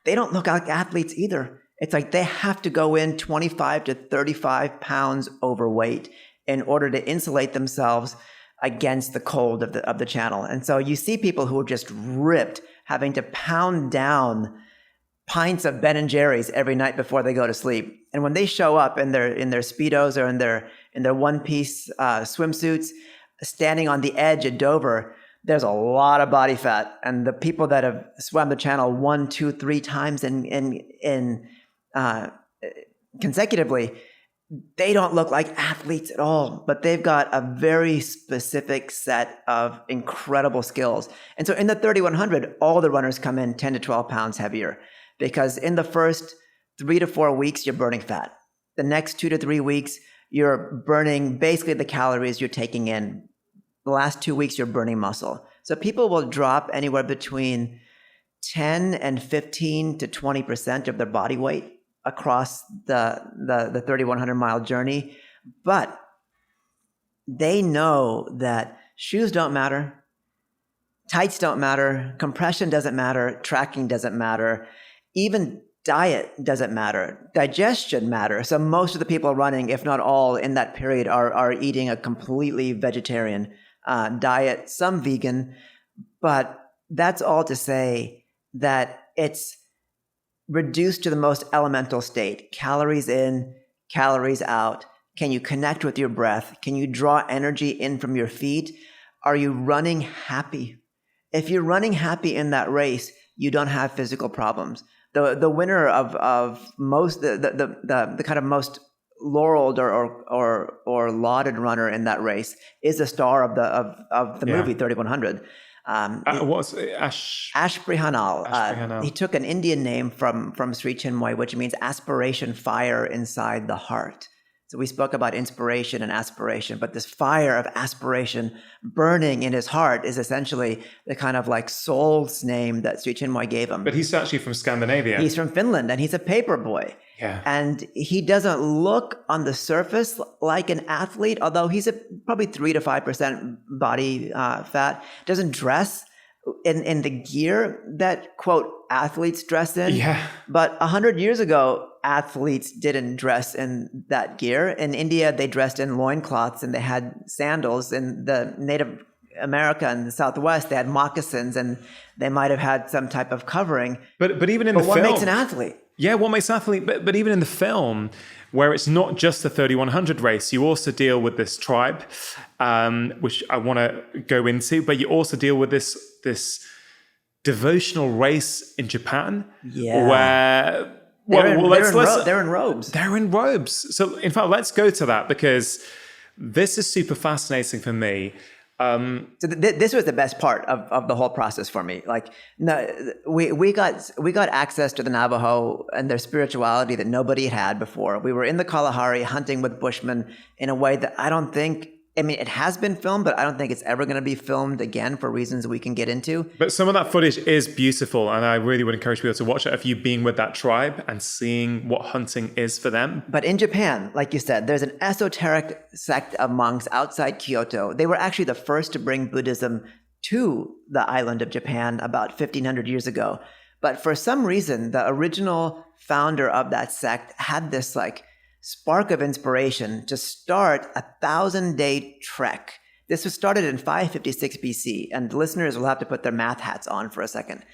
S2: they don't look like athletes either. It's like they have to go in 25 to 35 pounds overweight in order to insulate themselves against the cold of the Channel. And so you see people who are just ripped, having to pound down pints of Ben & Jerry's every night before they go to sleep. And when they show up in their Speedos or in their one-piece swimsuits, standing on the edge at Dover, there's a lot of body fat. And the people that have swam the Channel 1, 2, 3 times consecutively, they don't look like athletes at all, but they've got a very specific set of incredible skills. And so in the 3,100, all the runners come in 10 to 12 pounds heavier, because in the first 3 to 4 weeks, you're burning fat. The next 2 to 3 weeks, you're burning basically the calories you're taking in. The last 2 weeks, you're burning muscle. So people will drop anywhere between 10 and 15 to 20% of their body weight across the 3,100 mile journey. But they know that shoes don't matter, tights don't matter, compression doesn't matter, tracking doesn't matter, even diet doesn't matter, digestion matters. So most of the people running, if not all, in that period are eating a completely vegetarian diet, some vegan, but that's all to say that it's reduced to the most elemental state. Calories in, calories out. Can you connect with your breath? Can you draw energy in from your feet? Are you running happy? If you're running happy in that race, you don't have physical problems. The winner of most the kind of most laureled or lauded runner in that race is the star of the movie 3,100.
S1: What's Ash?
S2: Ashprihanal. He took an Indian name from Sri Chinmoy, which means aspiration, fire inside the heart. So we spoke about inspiration and aspiration, but this fire of aspiration burning in his heart is essentially the kind of like soul's name that Sri Chinmoy gave him.
S1: But he's actually from Scandinavia.
S2: He's from Finland, and he's a paper boy.
S1: Yeah.
S2: And he doesn't look on the surface like an athlete, although he's probably 3 to 5% body fat. Doesn't dress in the gear that, quote, athletes dress in.
S1: Yeah.
S2: But 100 years ago, athletes didn't dress in that gear. In India, they dressed in loincloths and they had sandals. In the Native America and the Southwest, they had moccasins and they might have had some type of covering.
S1: But even in the film,
S2: what makes an athlete?
S1: Yeah, what makes an athlete? But even in the film, where it's not just the 3,100 race, you also deal with this tribe, which I want to go into. But you also deal with this devotional race in Japan, where
S2: they're in robes.
S1: They're in robes. So in fact, let's go to that because this is super fascinating for me.
S2: So this was the best part of the whole process for me. Like, no, we got access to the Navajo and their spirituality that nobody had before. We were in the Kalahari hunting with Bushmen in a way that I don't think. I mean, it has been filmed, but I don't think it's ever going to be filmed again for reasons we can get into.
S1: But some of that footage is beautiful, and I really would encourage people to watch it if you've been with that tribe and seeing what hunting is for them.
S2: But in Japan, like you said, there's an esoteric sect of monks outside Kyoto. They were actually the first to bring Buddhism to the island of Japan about 1,500 years ago. But for some reason, the original founder of that sect had this like spark of inspiration to start a 1,000-day trek. This was started in 556 BC, and listeners will have to put their math hats on for a second.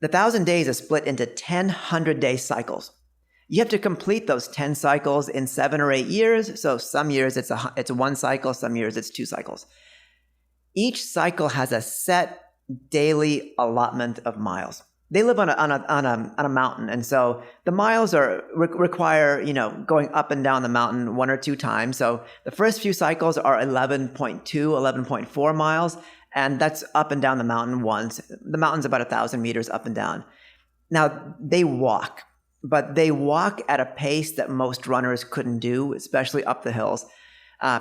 S2: The 1,000 days is split into 10 100-day cycles. You have to complete those 10 cycles in 7 or 8 years. So some years it's one cycle, some years it's 2 cycles. Each cycle has a set daily allotment of miles. They live on a mountain, and so the miles require going up and down the mountain 1 or 2 times. So the first few cycles are 11.2, 11.4 miles, and that's up and down the mountain once. The mountain's about 1,000 meters up and down. Now they walk, but they walk at a pace that most runners couldn't do, especially up the hills.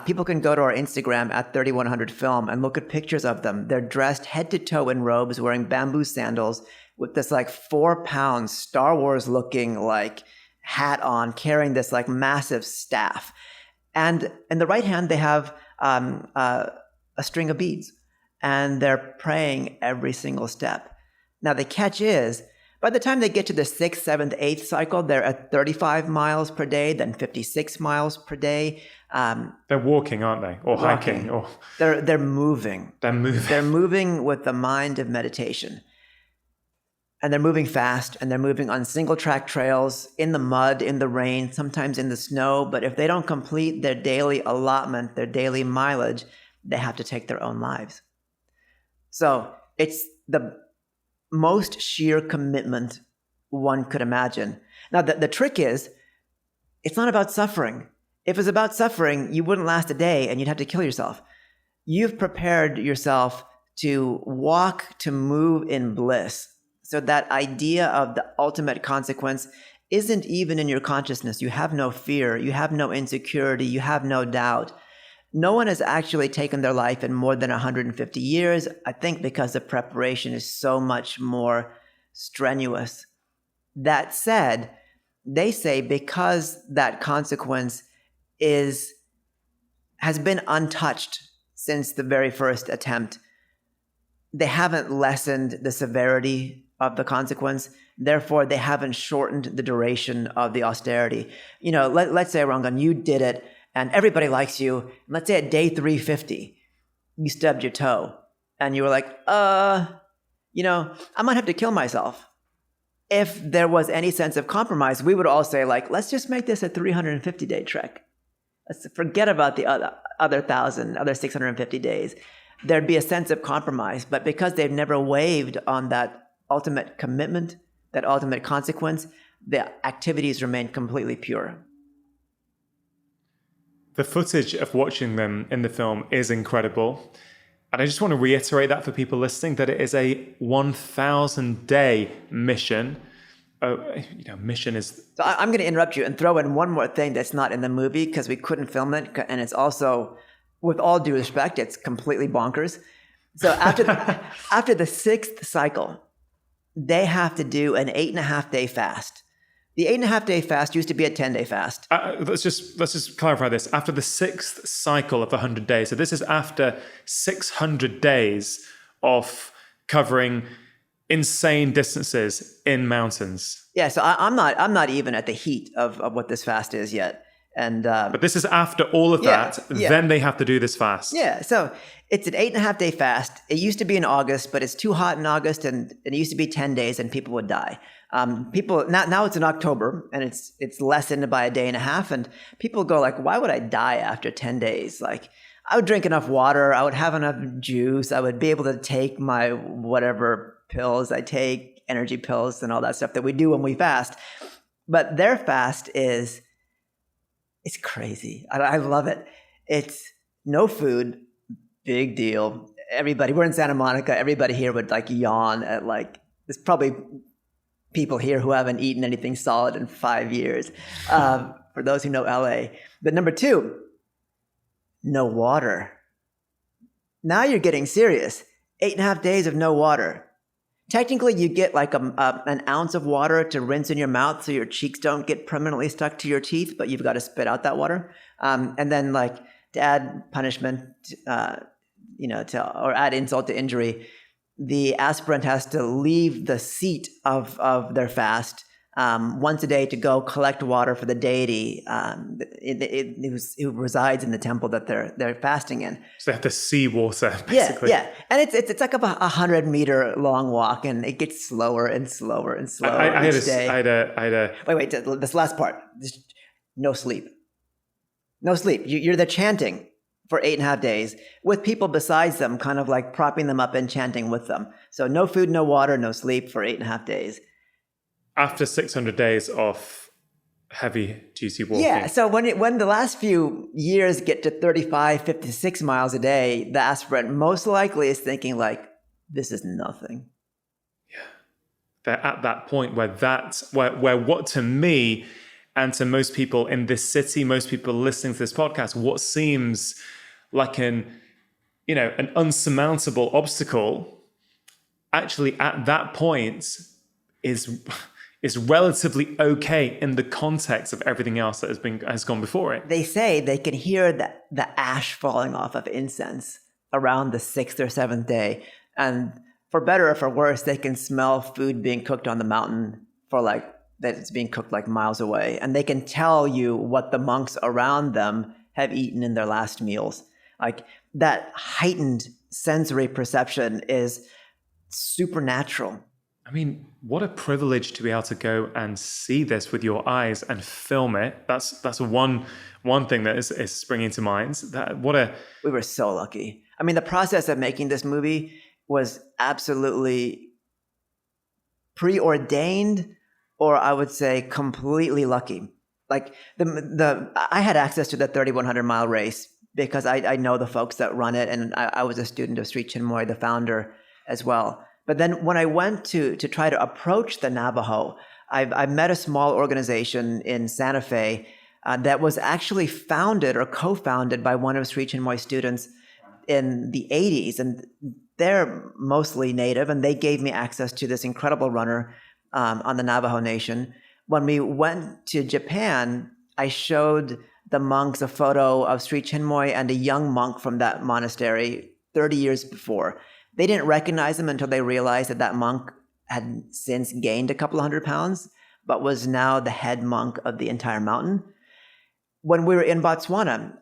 S2: People can go to our Instagram at 3,100 Film and look at pictures of them. They're dressed head to toe in robes, wearing bamboo sandals, with this like 4-pound Star Wars looking like hat on, carrying this like massive staff. And in the right hand, they have a string of beads, and they're praying every single step. Now the catch is, by the time they get to the 6th, 7th, 8th cycle, they're at 35 miles per day, then 56 miles per day.
S1: They're walking, aren't they? Or hiking? Or
S2: They're moving.
S1: They're moving.
S2: They're moving with the mind of meditation. And they're moving fast, and they're moving on single-track trails, in the mud, in the rain, sometimes in the snow. But if they don't complete their daily allotment, their daily mileage, they have to take their own lives. So it's the most sheer commitment one could imagine. Now, the trick is, it's not about suffering. If it's about suffering, you wouldn't last a day, and you'd have to kill yourself. You've prepared yourself to walk, to move in bliss. So that idea of the ultimate consequence isn't even in your consciousness. You have no fear. You have no insecurity. You have no doubt. No one has actually taken their life in more than 150 years, I think because the preparation is so much more strenuous. That said, they say because that consequence has been untouched since the very first attempt, they haven't lessened the severity of the consequence. Therefore, they haven't shortened the duration of the austerity. Let's say, Rangan, you did it and everybody likes you. Let's say at day 350, you stubbed your toe and you were like, I might have to kill myself. If there was any sense of compromise, we would all say, like, let's just make this a 350-day trek. Let's forget about the other 650 days. There'd be a sense of compromise. But because they've never waived on that ultimate commitment, that ultimate consequence, the activities remain completely pure.
S1: The footage of watching them in the film is incredible. And I just want to reiterate that for people listening, that it is a 1,000-day mission. Mission is...
S2: So I'm going to interrupt you and throw in one more thing that's not in the movie because we couldn't film it. And it's also, with all due respect, it's completely bonkers. So after the sixth cycle, they have to do an 8.5-day fast. The 8.5-day fast used to be a 10-day fast.
S1: Let's just clarify this. After the sixth cycle of 100 days, so this is after 600 days of covering insane distances in mountains.
S2: Yeah, so I'm not even at the heat of what this fast is yet. And
S1: but this is after all of that.
S2: Yeah. Then
S1: they have to do this fast.
S2: Yeah, so it's an 8.5-day fast. It used to be in August, but it's too hot in August, and it used to be 10 days, and people would die. Now it's in October, and it's lessened by a day and a half, and people go like, why would I die after 10 days? Like, I would drink enough water, I would have enough juice, I would be able to take my whatever pills I take, energy pills and all that stuff that we do when we fast. But their fast it's crazy. I love it. It's no food, big deal. Everybody, we're in Santa Monica, everybody here would like yawn at like, there's probably people here who haven't eaten anything solid in 5 years, for those who know LA. But number two, no water. Now you're getting serious. 8.5 days of no water. Technically, you get like an ounce of water to rinse in your mouth so your cheeks don't get permanently stuck to your teeth, but you've got to spit out that water. And then like to add punishment, or add insult to injury, the aspirant has to leave the seat of their fast once a day to go collect water for the deity who resides in the temple that they're fasting in.
S1: So they have to see water, basically.
S2: Yeah. And it's like a 100-meter long walk, and it gets slower and slower and slower each day. Wait, this last part. No sleep. No sleep. You're there chanting for 8.5 days with people besides them, kind of like propping them up and chanting with them. So no food, no water, no sleep for 8.5 days.
S1: After 600 days of heavy, juicy walking.
S2: Yeah, so when the last few years get to 35, 56 miles a day, the aspirant most likely is thinking like, this is nothing.
S1: Yeah. They're at that point where what to me and to most people in this city, most people listening to this podcast, what seems like an unsurmountable obstacle, actually at that point is relatively okay in the context of everything else that has gone before it.
S2: They say they can hear the ash falling off of incense around the 6th or 7th day. And for better or for worse, they can smell food being cooked on the mountain that it's being cooked like miles away. And they can tell you what the monks around them have eaten in their last meals. Like that heightened sensory perception is supernatural.
S1: I mean, what a privilege to be able to go and see this with your eyes and film it. That's one thing that is springing to mind. We
S2: were so lucky. I mean, the process of making this movie was absolutely preordained, or I would say completely lucky. Like I had access to the 3,100-mile race because I know the folks that run it, and I was a student of Sri Chinmoy, the founder, as well. But then when I went to try to approach the Navajo, I met a small organization in Santa Fe that was actually founded or co-founded by one of Sri Chinmoy's students in the 80s. And they're mostly native, and they gave me access to this incredible runner on the Navajo Nation. When we went to Japan, I showed the monks a photo of Sri Chinmoy and a young monk from that monastery 30 years before. They didn't recognize him until they realized that that monk had since gained a couple of 100 pounds, but was now the head monk of the entire mountain. When we were in Botswana,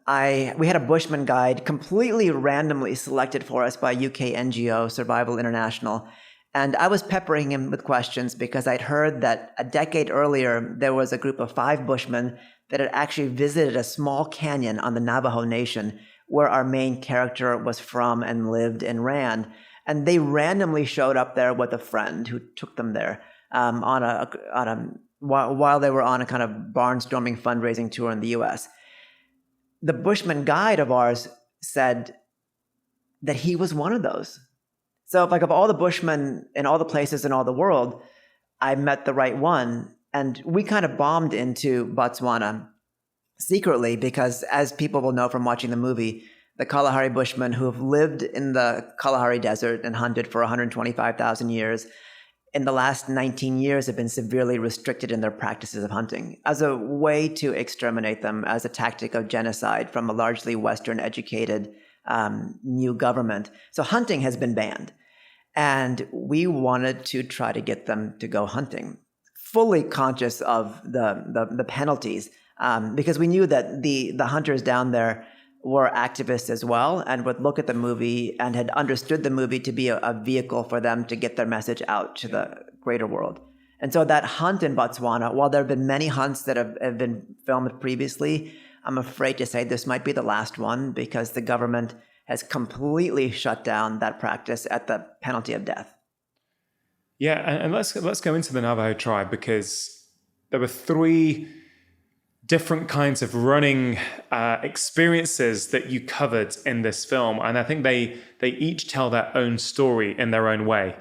S2: we had a Bushman guide completely randomly selected for us by UK NGO Survival International. And I was peppering him with questions because I'd heard that a decade earlier, there was a group of 5 Bushmen that had actually visited a small canyon on the Navajo Nation where our main character was from and lived and ran. And they randomly showed up there with a friend who took them there while they were on a kind of barnstorming fundraising tour in the US. The Bushman guide of ours said that he was one of those. So like of all the Bushmen in all the places in all the world, I met the right one. And we kind of bombed into Botswana secretly because, as people will know from watching the movie, the Kalahari Bushmen who have lived in the Kalahari Desert and hunted for 125,000 years, in the last 19 years have been severely restricted in their practices of hunting as a way to exterminate them, as a tactic of genocide from a largely Western-educated new government. So hunting has been banned. And we wanted to try to get them to go hunting, fully conscious of the penalties, because we knew that the hunters down there were activists as well and would look at the movie and had understood the movie to be a vehicle for them to get their message out to the greater world. And so that hunt in Botswana, while there have been many hunts that have been filmed previously, I'm afraid to say this might be the last one because the government has completely shut down that practice at the penalty of death.
S1: Yeah, and let's go into the Navajo tribe because there were 3 different kinds of running experiences that you covered in this film, and I think they each tell their own story in their own way.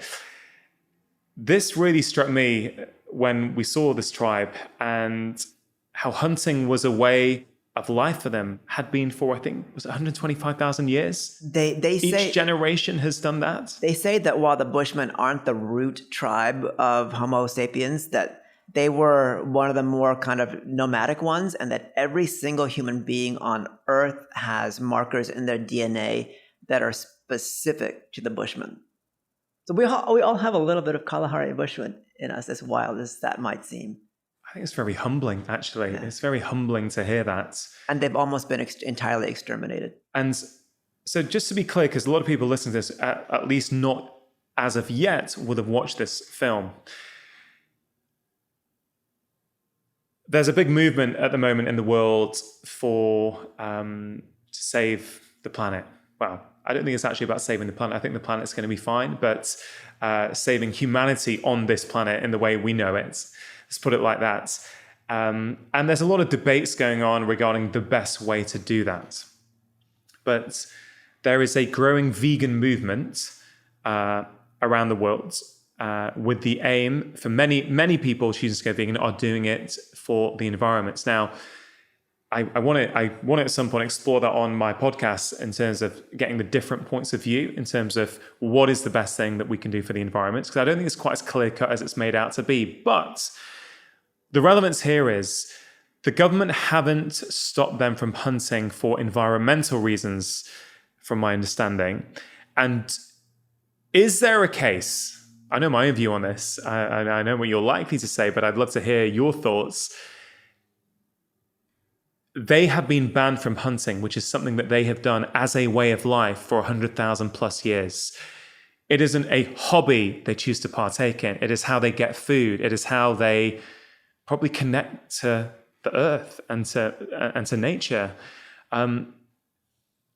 S1: This really struck me when we saw this tribe and how hunting was a way of life for them, had been for, I think, was it 125,000 years?
S2: They say
S1: each generation has done that.
S2: They say that while the Bushmen aren't the root tribe of Homo sapiens, that they were one of the more kind of nomadic ones, and that every single human being on Earth has markers in their DNA that are specific to the Bushmen. So we all have a little bit of Kalahari Bushman in us, as wild as that might seem.
S1: I think it's very humbling, actually. Yeah. It's very humbling to hear that.
S2: And they've almost been entirely exterminated.
S1: And so just to be clear, because a lot of people listening to this, at least not as of yet, would have watched this film. There's a big movement at the moment in the world for to save the planet. Well, I don't think it's actually about saving the planet. I think the planet's going to be fine, but saving humanity on this planet in the way we know it. Let's put it like that. And there's a lot of debates going on regarding the best way to do that. But there is a growing vegan movement around the world with the aim for many people choosing to go vegan are doing it for the environment. Now, I want to at some point explore that on my podcast in terms of getting the different points of view in terms of what is the best thing that we can do for the environment, because I don't think it's quite as clear cut as it's made out to be. But the relevance here is the government haven't stopped them from hunting for environmental reasons, from my understanding. And is there a case, I know my own view on this, I know what you're likely to say, but I'd love to hear your thoughts. They have been banned from hunting, which is something that they have done as a way of life for 100,000 plus years. It isn't a hobby they choose to partake in. It is how they get food. It is how they probably connect to the earth and to nature.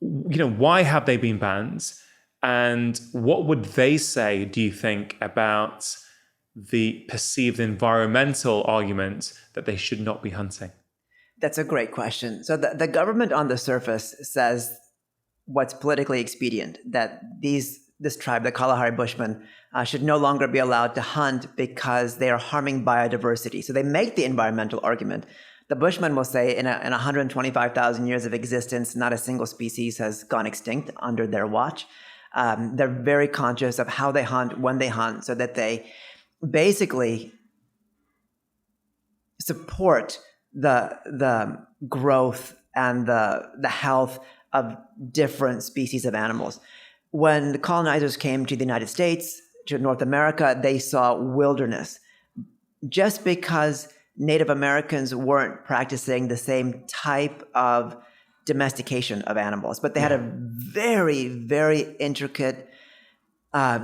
S1: Why have they been banned? And what would they say, do you think, about the perceived environmental argument that they should not be hunting?
S2: That's a great question. So the government on the surface says what's politically expedient, that these this tribe, the Kalahari Bushmen, should no longer be allowed to hunt because they are harming biodiversity. So they make the environmental argument. The Bushmen will say in 125,000 years of existence, not a single species has gone extinct under their watch. They're very conscious of how they hunt, when they hunt, so that they basically support the growth and the health of different species of animals. When the colonizers came to the United States, to North America, they saw wilderness. Just because Native Americans weren't practicing the same type of domestication of animals, but they had a very, very intricate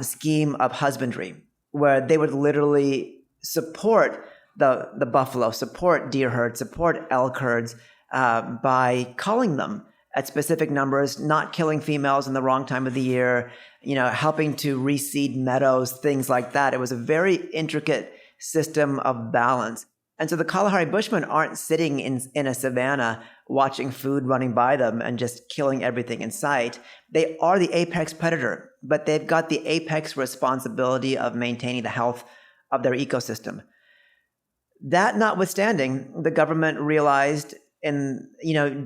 S2: scheme of husbandry where they would literally support the buffalo, support deer herds, support elk herds by culling them at specific numbers, not killing females in the wrong time of the year, helping to reseed meadows, things like that. It was a very intricate system of balance. And so the Kalahari Bushmen aren't sitting in a savanna watching food running by them and just killing everything in sight. They are the apex predator, but they've got the apex responsibility of maintaining the health of their ecosystem. That notwithstanding, the government realized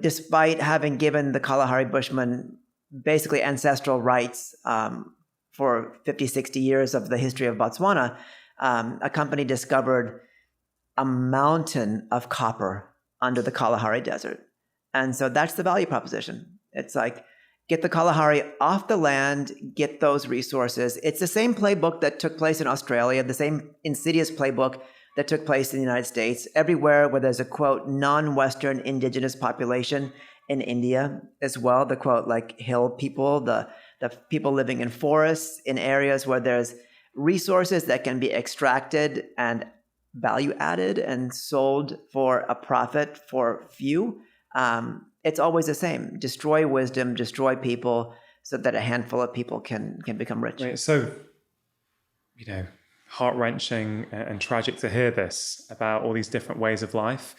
S2: despite having given the Kalahari Bushmen basically ancestral rights for 50, 60 years of the history of Botswana, a company discovered a mountain of copper under the Kalahari Desert. And so that's the value proposition. It's like, get the Kalahari off the land, get those resources. It's the same playbook that took place in Australia, the same insidious playbook that took place in the United States, everywhere where there's a, quote, non-Western indigenous population, in India as well, the, quote, like hill people, the people living in forests, in areas where there's resources that can be extracted and value added and sold for a profit for few. It's always the same. Destroy wisdom, destroy people so that a handful of people can become rich.
S1: Right, so, heart-wrenching and tragic to hear this about all these different ways of life.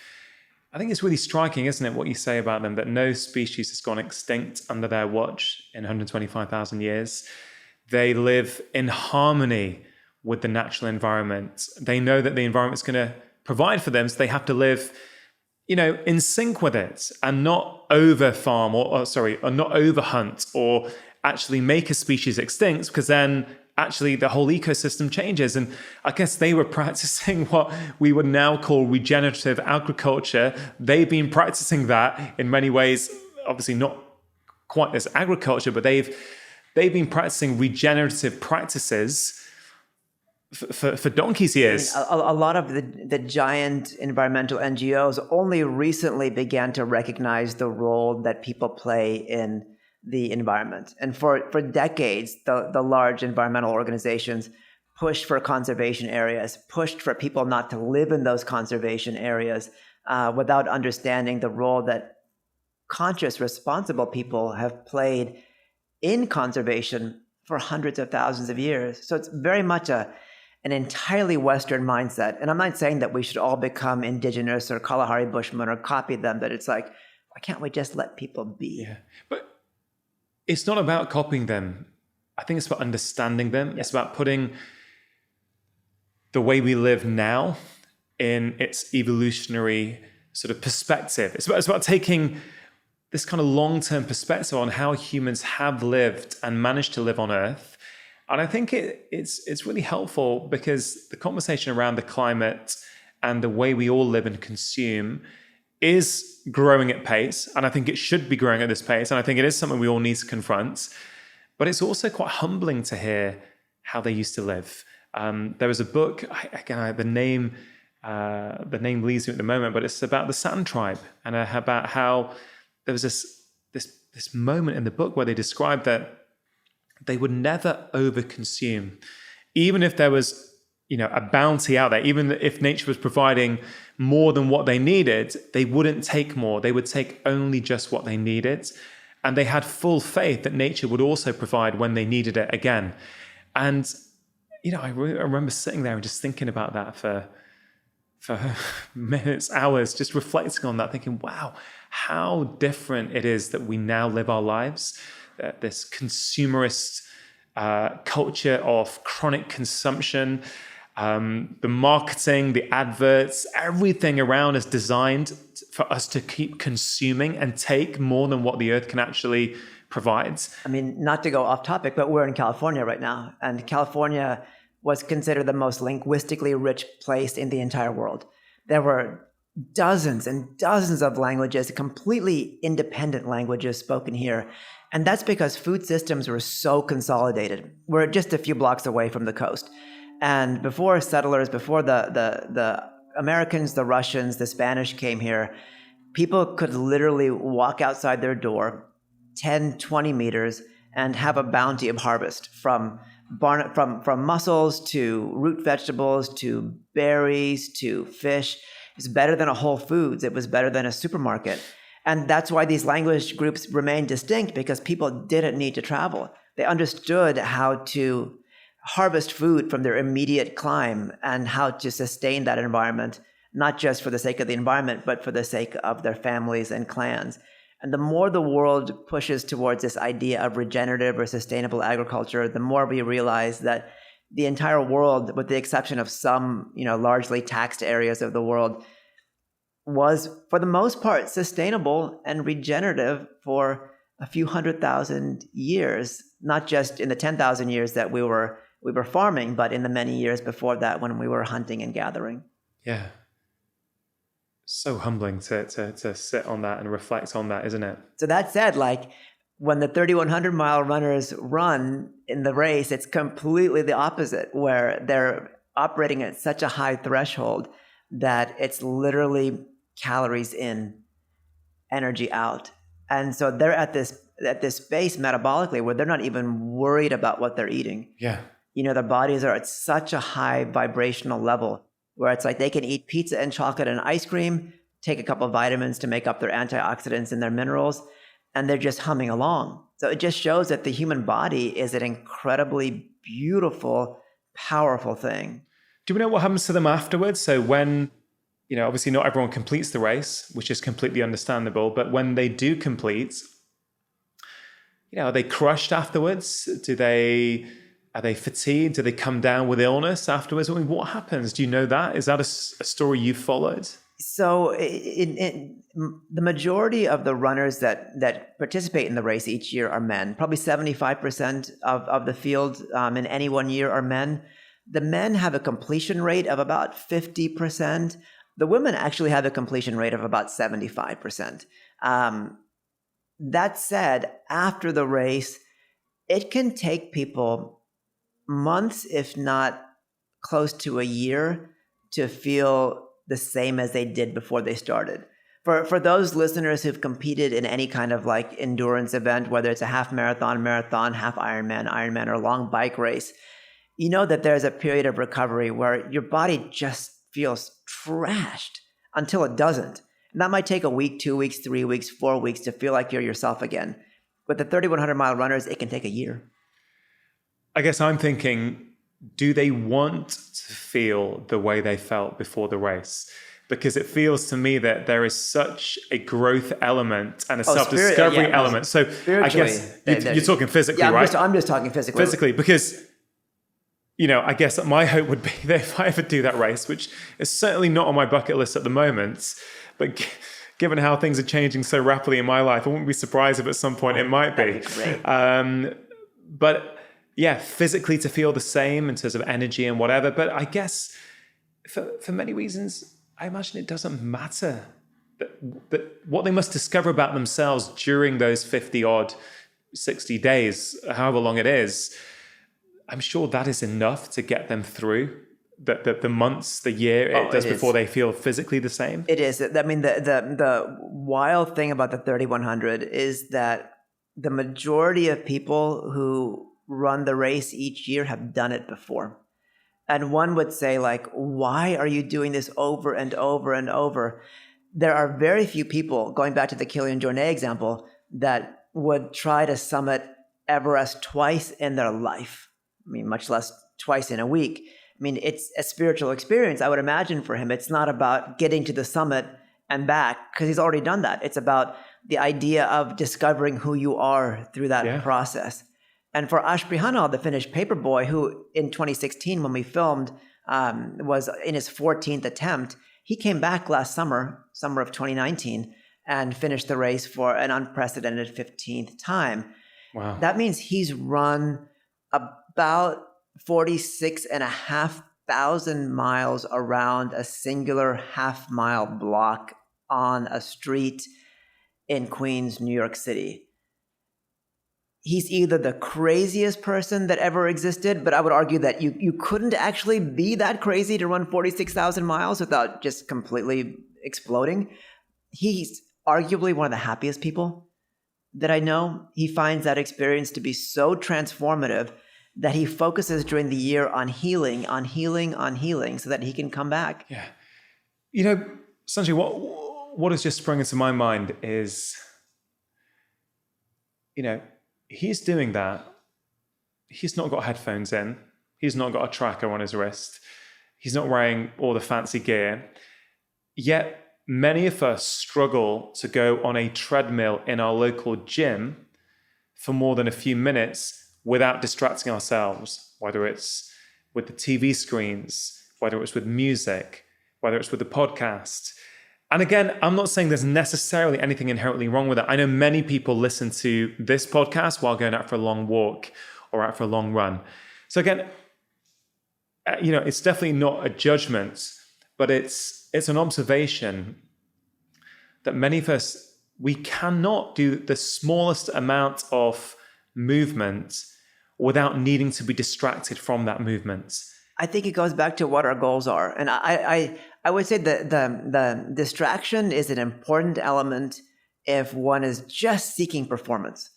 S1: I think it's really striking, isn't it, what you say about them, that no species has gone extinct under their watch in 125,000 years. They live in harmony with the natural environment. They know that the environment's going to provide for them, so they have to live, in sync with it and not over-farm or not over-hunt or actually make a species extinct, because then actually the whole ecosystem changes. And I guess they were practicing what we would now call regenerative agriculture. They've been practicing that in many ways, obviously not quite as agriculture, but they've been practicing regenerative practices for donkey's years.
S2: A lot of the giant environmental NGOs only recently began to recognize the role that people play in the environment. And for decades, the large environmental organizations pushed for conservation areas, pushed for people not to live in those conservation areas without understanding the role that conscious, responsible people have played in conservation for hundreds of thousands of years. So it's very much an entirely Western mindset. And I'm not saying that we should all become indigenous or Kalahari Bushmen or copy them, but it's like, why can't we just let people be?
S1: Yeah. But it's not about copying them. I think it's about understanding them. Yeah. It's about putting the way we live now in its evolutionary sort of perspective. It's about taking this kind of long-term perspective on how humans have lived and managed to live on Earth. And I think it's really helpful because the conversation around the climate and the way we all live and consume is growing at pace. And I think it should be growing at this pace. And I think it is something we all need to confront. But it's also quite humbling to hear how they used to live. There was a book, the name leaves me at the moment, but it's about the San tribe and about how there was this moment in the book where they described that they would never overconsume, even if there was a bounty out there, even if nature was providing more than what they needed, they wouldn't take more. They would take only just what they needed. And they had full faith that nature would also provide when they needed it again. And, I remember sitting there and just thinking about that for minutes, hours, just reflecting on that, thinking, wow, how different it is that we now live our lives, this consumerist culture of chronic consumption, the marketing, the adverts, everything around is designed for us to keep consuming and take more than what the earth can actually provide.
S2: I mean, not to go off topic, but we're in California right now, and California was considered the most linguistically rich place in the entire world. There were dozens and dozens of languages, completely independent languages spoken here. And that's because food systems were so consolidated. We're just a few blocks away from the coast. And before settlers, before the Americans, the Russians, the Spanish came here, people could literally walk outside their door 10, 20 meters and have a bounty of harvest from mussels to root vegetables to berries to fish. It's better than a Whole Foods. It was better than a supermarket. And that's why these language groups remain distinct, because people didn't need to travel. They understood how to harvest food from their immediate climb and how to sustain that environment, not just for the sake of the environment, but for the sake of their families and clans. And the more the world pushes towards this idea of regenerative or sustainable agriculture, the more we realize that the entire world, with the exception of some, largely taxed areas of the world, was for the most part sustainable and regenerative for a few 100,000 years, not just in the 10,000 years that we were farming, but in the many years before that when we were hunting and gathering.
S1: Yeah. So humbling to sit on that and reflect on that, isn't it?
S2: So that said, when the 3,100 mile runners run in the race, it's completely the opposite, where they're operating at such a high threshold that it's literally calories in, energy out. And so they're at this space metabolically where they're not even worried about what they're eating.
S1: Yeah.
S2: Their bodies are at such a high vibrational level where it's like they can eat pizza and chocolate and ice cream, take a couple of vitamins to make up their antioxidants and their minerals, and they're just humming along. So it just shows that the human body is an incredibly beautiful, powerful thing.
S1: Do we know what happens to them afterwards? So when, obviously not everyone completes the race, which is completely understandable, but when they do complete, are they crushed afterwards? Are they fatigued? Do they come down with illness afterwards? I mean, what happens? Do you know that? Is that a story you've followed?
S2: So the majority of the runners that participate in the race each year are men. Probably 75% of the field in any one year are men. The men have a completion rate of about 50%. The women actually have a completion rate of about 75%. That said, after the race, it can take people months, if not close to a year, to feel the same as they did before they started. For those listeners who've competed in any kind of endurance event, whether it's a half marathon, half Ironman, or long bike race, you know that there's a period of recovery where your body just feels trashed until it doesn't. And that might take a week, 2 weeks, 3 weeks, 4 weeks to feel like you're yourself again. With the 3,100 mile runners, it can take a year.
S1: I guess I'm thinking, do they want to feel the way they felt before the race? Because it feels to me that there is such a growth element and a self-discovery element. So I guess you're talking physically, right?
S2: I'm just talking physically.
S1: Physically, because, I guess my hope would be that if I ever do that race, which is certainly not on my bucket list at the moment, but given how things are changing so rapidly in my life, I wouldn't be surprised if at some point it might be.
S2: Great.
S1: But yeah, physically to feel the same in terms of energy and whatever. But I guess for many reasons, I imagine it doesn't matter that what they must discover about themselves during those 50 odd, 60 days, however long it is. I'm sure that is enough to get them through the months, the year it does before they feel physically the same.
S2: It is. I mean, the wild thing about the 3,100 is that the majority of people who run the race each year have done it before. And one would say, why are you doing this over and over and over? There are very few people, going back to the Kilian Jornet example, that would try to summit Everest twice in their life. I mean, much less twice in a week. I mean, it's a spiritual experience, I would imagine, for him. It's not about getting to the summit and back, because he's already done that. It's about the idea of discovering who you are through that process. And for Ashby Hanal, the Finnish paperboy, who in 2016, when we filmed, was in his 14th attempt, he came back last summer of 2019, and finished the race for an unprecedented 15th time.
S1: Wow.
S2: That means he's run about 46,500 miles around a singular half-mile block on a street in Queens, New York City. He's either the craziest person that ever existed, but I would argue that you couldn't actually be that crazy to run 46,000 miles without just completely exploding. He's arguably one of the happiest people that I know. He finds that experience to be so transformative that he focuses during the year on healing, so that he can come back.
S1: Yeah. You know, Sanjay, what has just sprung into my mind is, you know, he's doing that. He's not got headphones in. He's not got a tracker on his wrist. He's not wearing all the fancy gear. Yet many of us struggle to go on a treadmill in our local gym for more than a few minutes without distracting ourselves, whether it's with the TV screens, whether it's with music, whether it's with the podcast. And again, I'm not saying there's necessarily anything inherently wrong with it. I know many people listen to this podcast while going out for a long walk or out for a long run. So again, you know, it's definitely not a judgment, but it's an observation that many of us, we cannot do the smallest amount of movement without needing to be distracted from that movement.
S2: I think it goes back to what our goals are. And I would say that the distraction is an important element if one is just seeking performance.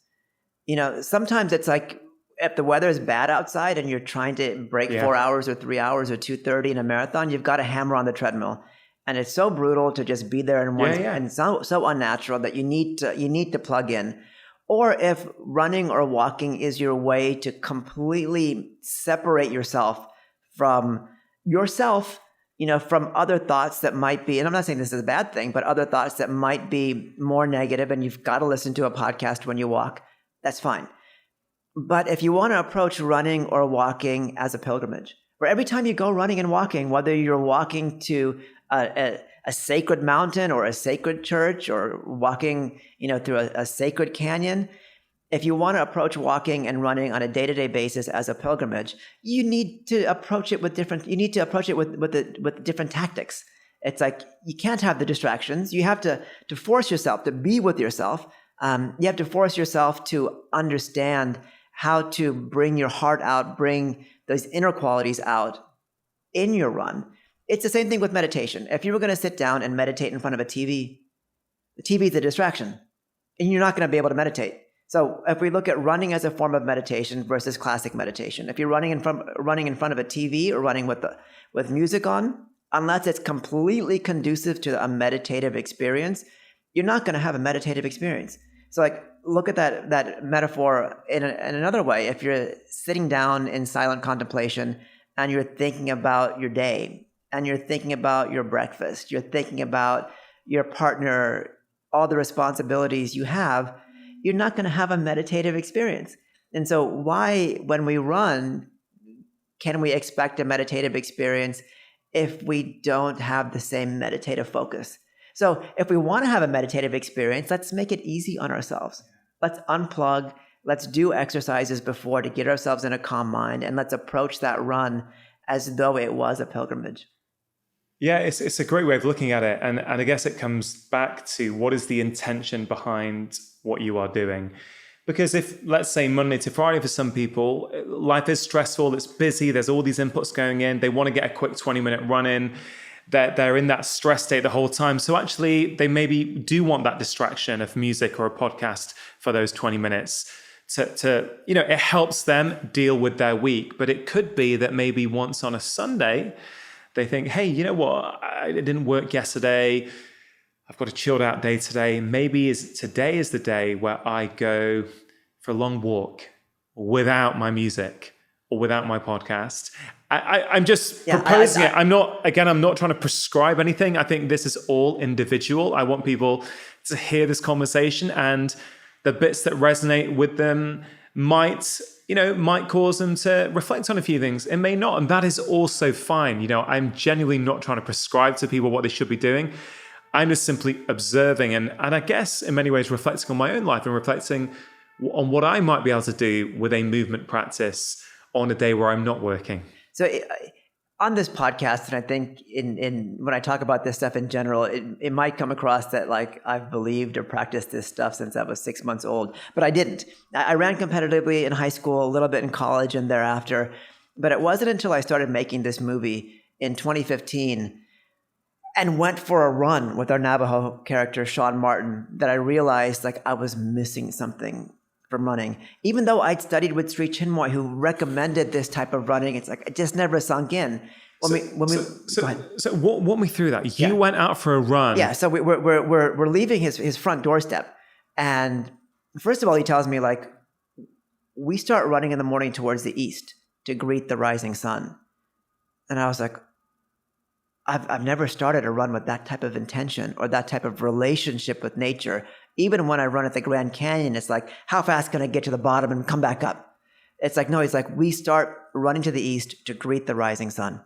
S2: You know, sometimes it's like if the weather is bad outside and you're trying to break 4 hours or 3 hours or 2:30 in a marathon, you've got to hammer on the treadmill. And it's so brutal to just be there and so unnatural that you need to plug in. Or if running or walking is your way to completely separate yourself from yourself, you know, from other thoughts that might be, and I'm not saying this is a bad thing, but other thoughts that might be more negative, and you've got to listen to a podcast when you walk, that's fine. But if you want to approach running or walking as a pilgrimage, where every time you go running and walking, whether you're walking to a sacred mountain or a sacred church or walking, you know, through a sacred canyon, if you want to approach walking and running on a day-to-day basis as a pilgrimage, you need to approach it with different different tactics. It's like you can't have the distractions. You have to force yourself to be with yourself. You have to force yourself to understand how to bring your heart out, bring those inner qualities out in your run. It's the same thing with meditation. If you were going to sit down and meditate in front of a TV, the TV is a distraction, and you're not going to be able to meditate. So if we look at running as a form of meditation versus classic meditation, if you're running in front of a TV or running with music on, unless it's completely conducive to a meditative experience, you're not going to have a meditative experience. So like, look at that metaphor in another way. If you're sitting down in silent contemplation and you're thinking about your day, and you're thinking about your breakfast, you're thinking about your partner, all the responsibilities you have, you're not going to have a meditative experience. And so why, when we run, can we expect a meditative experience if we don't have the same meditative focus? So if we want to have a meditative experience, let's make it easy on ourselves. Let's unplug. Let's do exercises before to get ourselves in a calm mind, and let's approach that run as though it was a pilgrimage.
S1: Yeah, it's a great way of looking at it. And I guess it comes back to what is the intention behind what you are doing. Because if, let's say, Monday to Friday for some people, life is stressful, it's busy, there's all these inputs going in, they want to get a quick 20-minute run in, they're in that stress state the whole time. So actually, they maybe do want that distraction of music or a podcast for those 20 minutes to you know, it helps them deal with their week. But it could be that maybe once on a Sunday, they think, hey, you know what? It didn't work yesterday. I've got a chilled out day today. Maybe today is the day where I go for a long walk without my music or without my podcast. I'm just proposing it. I'm not trying to prescribe anything. I think this is all individual. I want people to hear this conversation, and the bits that resonate with them, might cause them to reflect on a few things. It may not, and that is also fine. I'm genuinely not trying to prescribe to people what they should be doing. I'm just simply observing and I guess in many ways reflecting on my own life and reflecting on what I might be able to do with a movement practice on a day where I'm not working.
S2: So on this podcast, and I think in when I talk about this stuff in general, it might come across that like I've believed or practiced this stuff since I was 6 months old, but I didn't. I ran competitively in high school, a little bit in college and thereafter, but it wasn't until I started making this movie in 2015 and went for a run with our Navajo character, Sean Martin, that I realized like I was missing something from running. Even though I'd studied with Sri Chinmoy, who recommended this type of running, it's like it just never sunk in.
S1: So walk me through that. You went out for a run.
S2: Yeah, so we're leaving his front doorstep, and first of all, he tells me like we start running in the morning towards the east to greet the rising sun, and I was like, I've never started a run with that type of intention or that type of relationship with nature. Even when I run at the Grand Canyon, it's like, how fast can I get to the bottom and come back up? It's like, no, he's like, we start running to the east to greet the rising sun.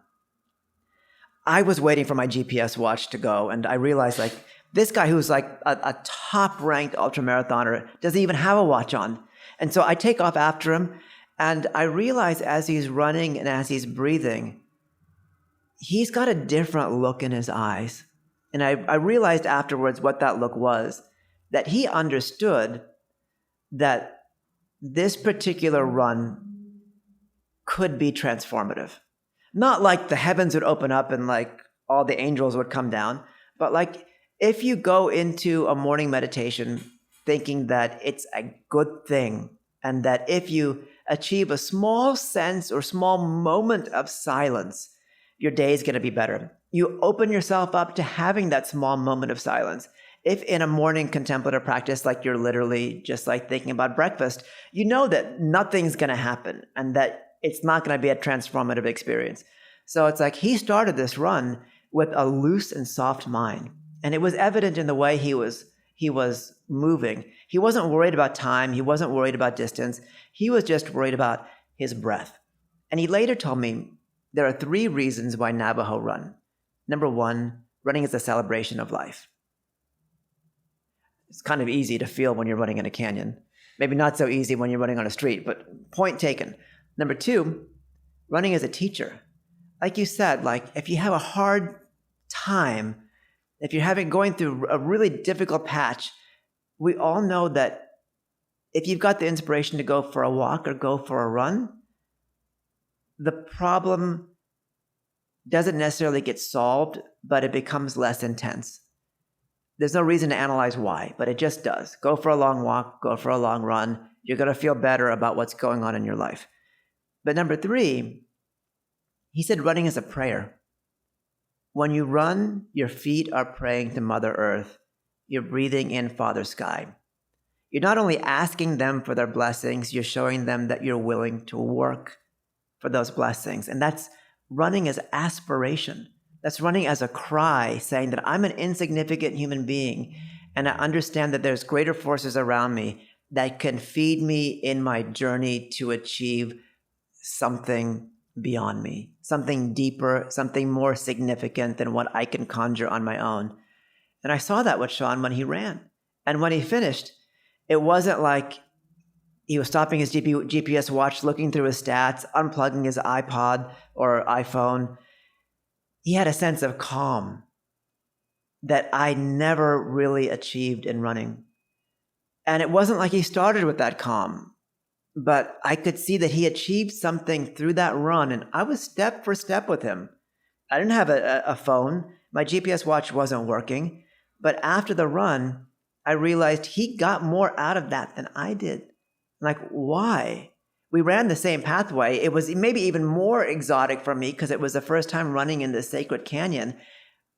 S2: I was waiting for my GPS watch to go, and I realized like this guy who's like a top-ranked ultramarathoner doesn't even have a watch on. And so I take off after him, and I realize as he's running and as he's breathing, he's got a different look in his eyes. And I realized afterwards what that look was, that he understood that this particular run could be transformative. Not like the heavens would open up and like all the angels would come down, but like if you go into a morning meditation thinking that it's a good thing and that if you achieve a small sense or small moment of silence, your day is going to be better. You open yourself up to having that small moment of silence. If in a morning contemplative practice, like you're literally just like thinking about breakfast, you know that nothing's going to happen and that it's not going to be a transformative experience. So it's like he started this run with a loose and soft mind. And it was evident in the way he was moving. He wasn't worried about time. He wasn't worried about distance. He was just worried about his breath. And he later told me there are 3 reasons why Navajo run. Number 1, running is a celebration of life. It's kind of easy to feel when you're running in a canyon. Maybe not so easy when you're running on a street, but point taken. Number 2, running is a teacher. Like you said, like if you have a hard time, if you're going through a really difficult patch, we all know that if you've got the inspiration to go for a walk or go for a run, the problem doesn't necessarily get solved, but it becomes less intense. There's no reason to analyze why, but it just does. Go for a long walk, go for a long run. You're going to feel better about what's going on in your life. But number 3, he said running is a prayer. When you run, your feet are praying to Mother Earth. You're breathing in Father Sky. You're not only asking them for their blessings, you're showing them that you're willing to work for those blessings. And that's running as aspiration. That's running as a cry, saying that I'm an insignificant human being, and I understand that there's greater forces around me that can feed me in my journey to achieve something beyond me, something deeper, something more significant than what I can conjure on my own. And I saw that with Sean when he ran. And when he finished, it wasn't like he was stopping his GPS watch, looking through his stats, unplugging his iPod or iPhone. He had a sense of calm that I never really achieved in running. And it wasn't like he started with that calm, but I could see that he achieved something through that run, and I was step for step with him. I didn't have a phone. My GPS watch wasn't working. But after the run, I realized he got more out of that than I did. Like, why? We ran the same pathway. It was maybe even more exotic for me because it was the first time running in this sacred canyon.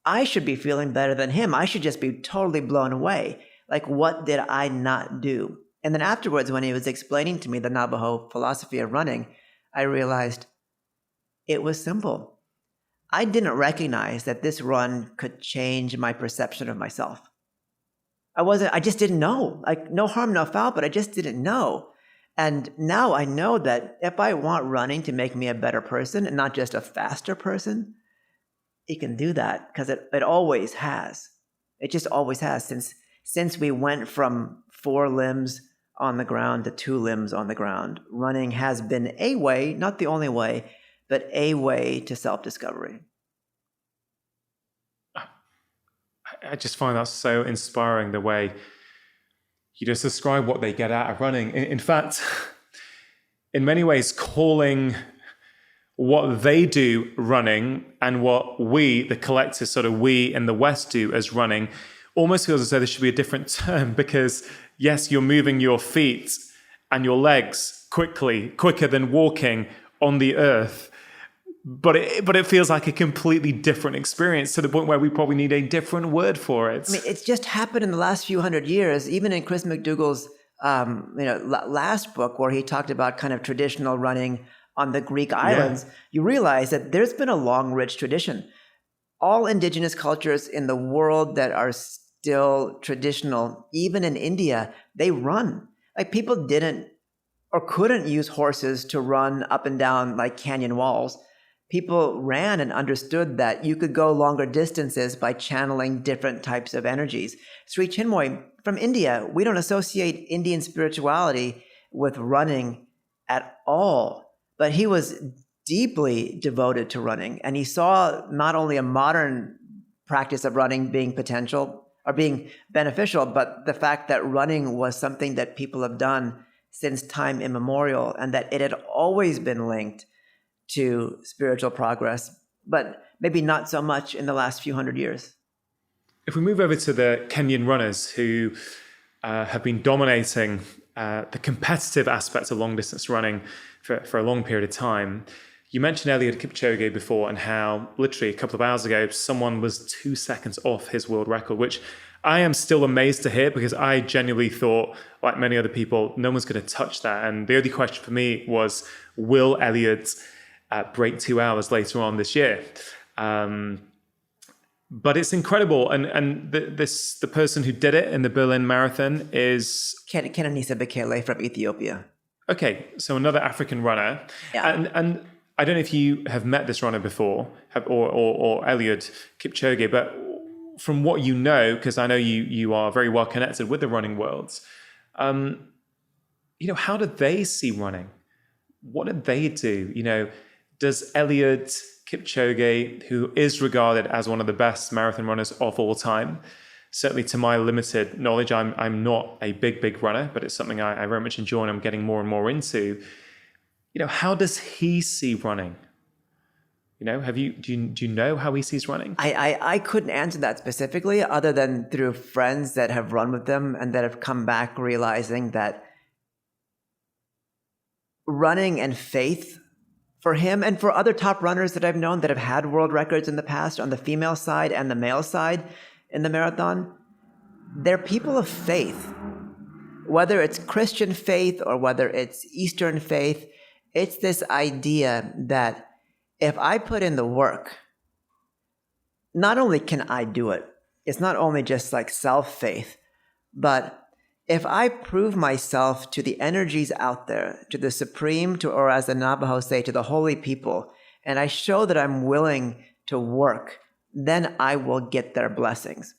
S2: I should be feeling better than him. I should just be totally blown away. Like, what did I not do? And then afterwards, when he was explaining to me the Navajo philosophy of running, I realized it was simple. I didn't recognize that this run could change my perception of myself. I just didn't know. Like, no harm, no foul, but I just didn't know. And now I know that if I want running to make me a better person and not just a faster person, it can do that because it always has. It just always has since we went from 4 limbs on the ground to 2 limbs on the ground. Running has been a way, not the only way, but a way to self-discovery.
S1: I just find that so inspiring, the way you just describe what they get out of running. In fact, in many ways, calling what they do running and what we, the collective sort of we in the West, do as running almost feels as though there should be a different term, because yes, you're moving your feet and your legs quicker than walking on the earth. But it feels like a completely different experience, to the point where we probably need a different word for it.
S2: I mean, it's just happened in the last few hundred years. Even in Chris McDougall's last book, where he talked about kind of traditional running on the Greek islands, you realize that there's been a long, rich tradition. All indigenous cultures in the world that are still traditional, even in India, they run. Like, people didn't or couldn't use horses to run up and down like canyon walls. People ran and understood that you could go longer distances by channeling different types of energies. Sri Chinmoy from India, we don't associate Indian spirituality with running at all, but he was deeply devoted to running. And he saw not only a modern practice of running being potential or being beneficial, but the fact that running was something that people have done since time immemorial, and that it had always been linked to spiritual progress, but maybe not so much in the last few hundred years.
S1: If we move over to the Kenyan runners who have been dominating the competitive aspects of long-distance running for a long period of time, you mentioned Eliud Kipchoge before, and how literally a couple of hours ago, someone was 2 seconds off his world record, which I am still amazed to hear, because I genuinely thought, like many other people, no one's going to touch that. And the only question for me was, will Eliud break 2 hours later on this year? But it's incredible. And the person who did it in the Berlin Marathon is
S2: Kenenisa Bekele from Ethiopia.
S1: Okay, so another African runner.
S2: Yeah.
S1: And I don't know if you have met this runner before, or Eliud Kipchoge, but from what you know, because I know you are very well connected with the running world, how do they see running? What did they do? Does Eliud Kipchoge, who is regarded as one of the best marathon runners of all time, certainly to my limited knowledge, I'm not a big runner, but it's something I very much enjoy and I'm getting more and more into. How does he see running? Do you know how he sees running?
S2: I couldn't answer that specifically, other than through friends that have run with them and that have come back realizing that running and faith for him, and for other top runners that I've known that have had world records in the past on the female side and the male side in the marathon, they're people of faith. Whether it's Christian faith or whether it's Eastern faith, it's this idea that if I put in the work, not only can I do it, it's not only just like self-faith, but if I prove myself to the energies out there, to the supreme, or as the Navajo say, to the holy people, and I show that I'm willing to work, then I will get their blessings.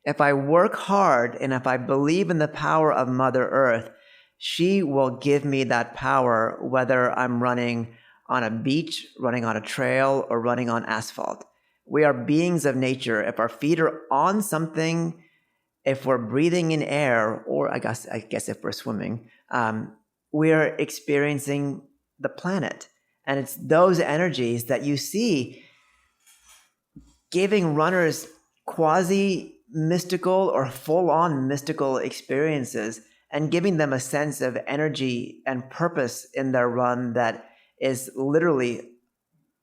S2: If I work hard and if I believe in the power of Mother Earth, she will give me that power, whether I'm running on a beach, running on a trail, or running on asphalt. We are beings of nature. If our feet are on something, if we're breathing in air, or I guess if we're swimming, we're experiencing the planet. And it's those energies that you see giving runners quasi-mystical or full-on mystical experiences, and giving them a sense of energy and purpose in their run that is literally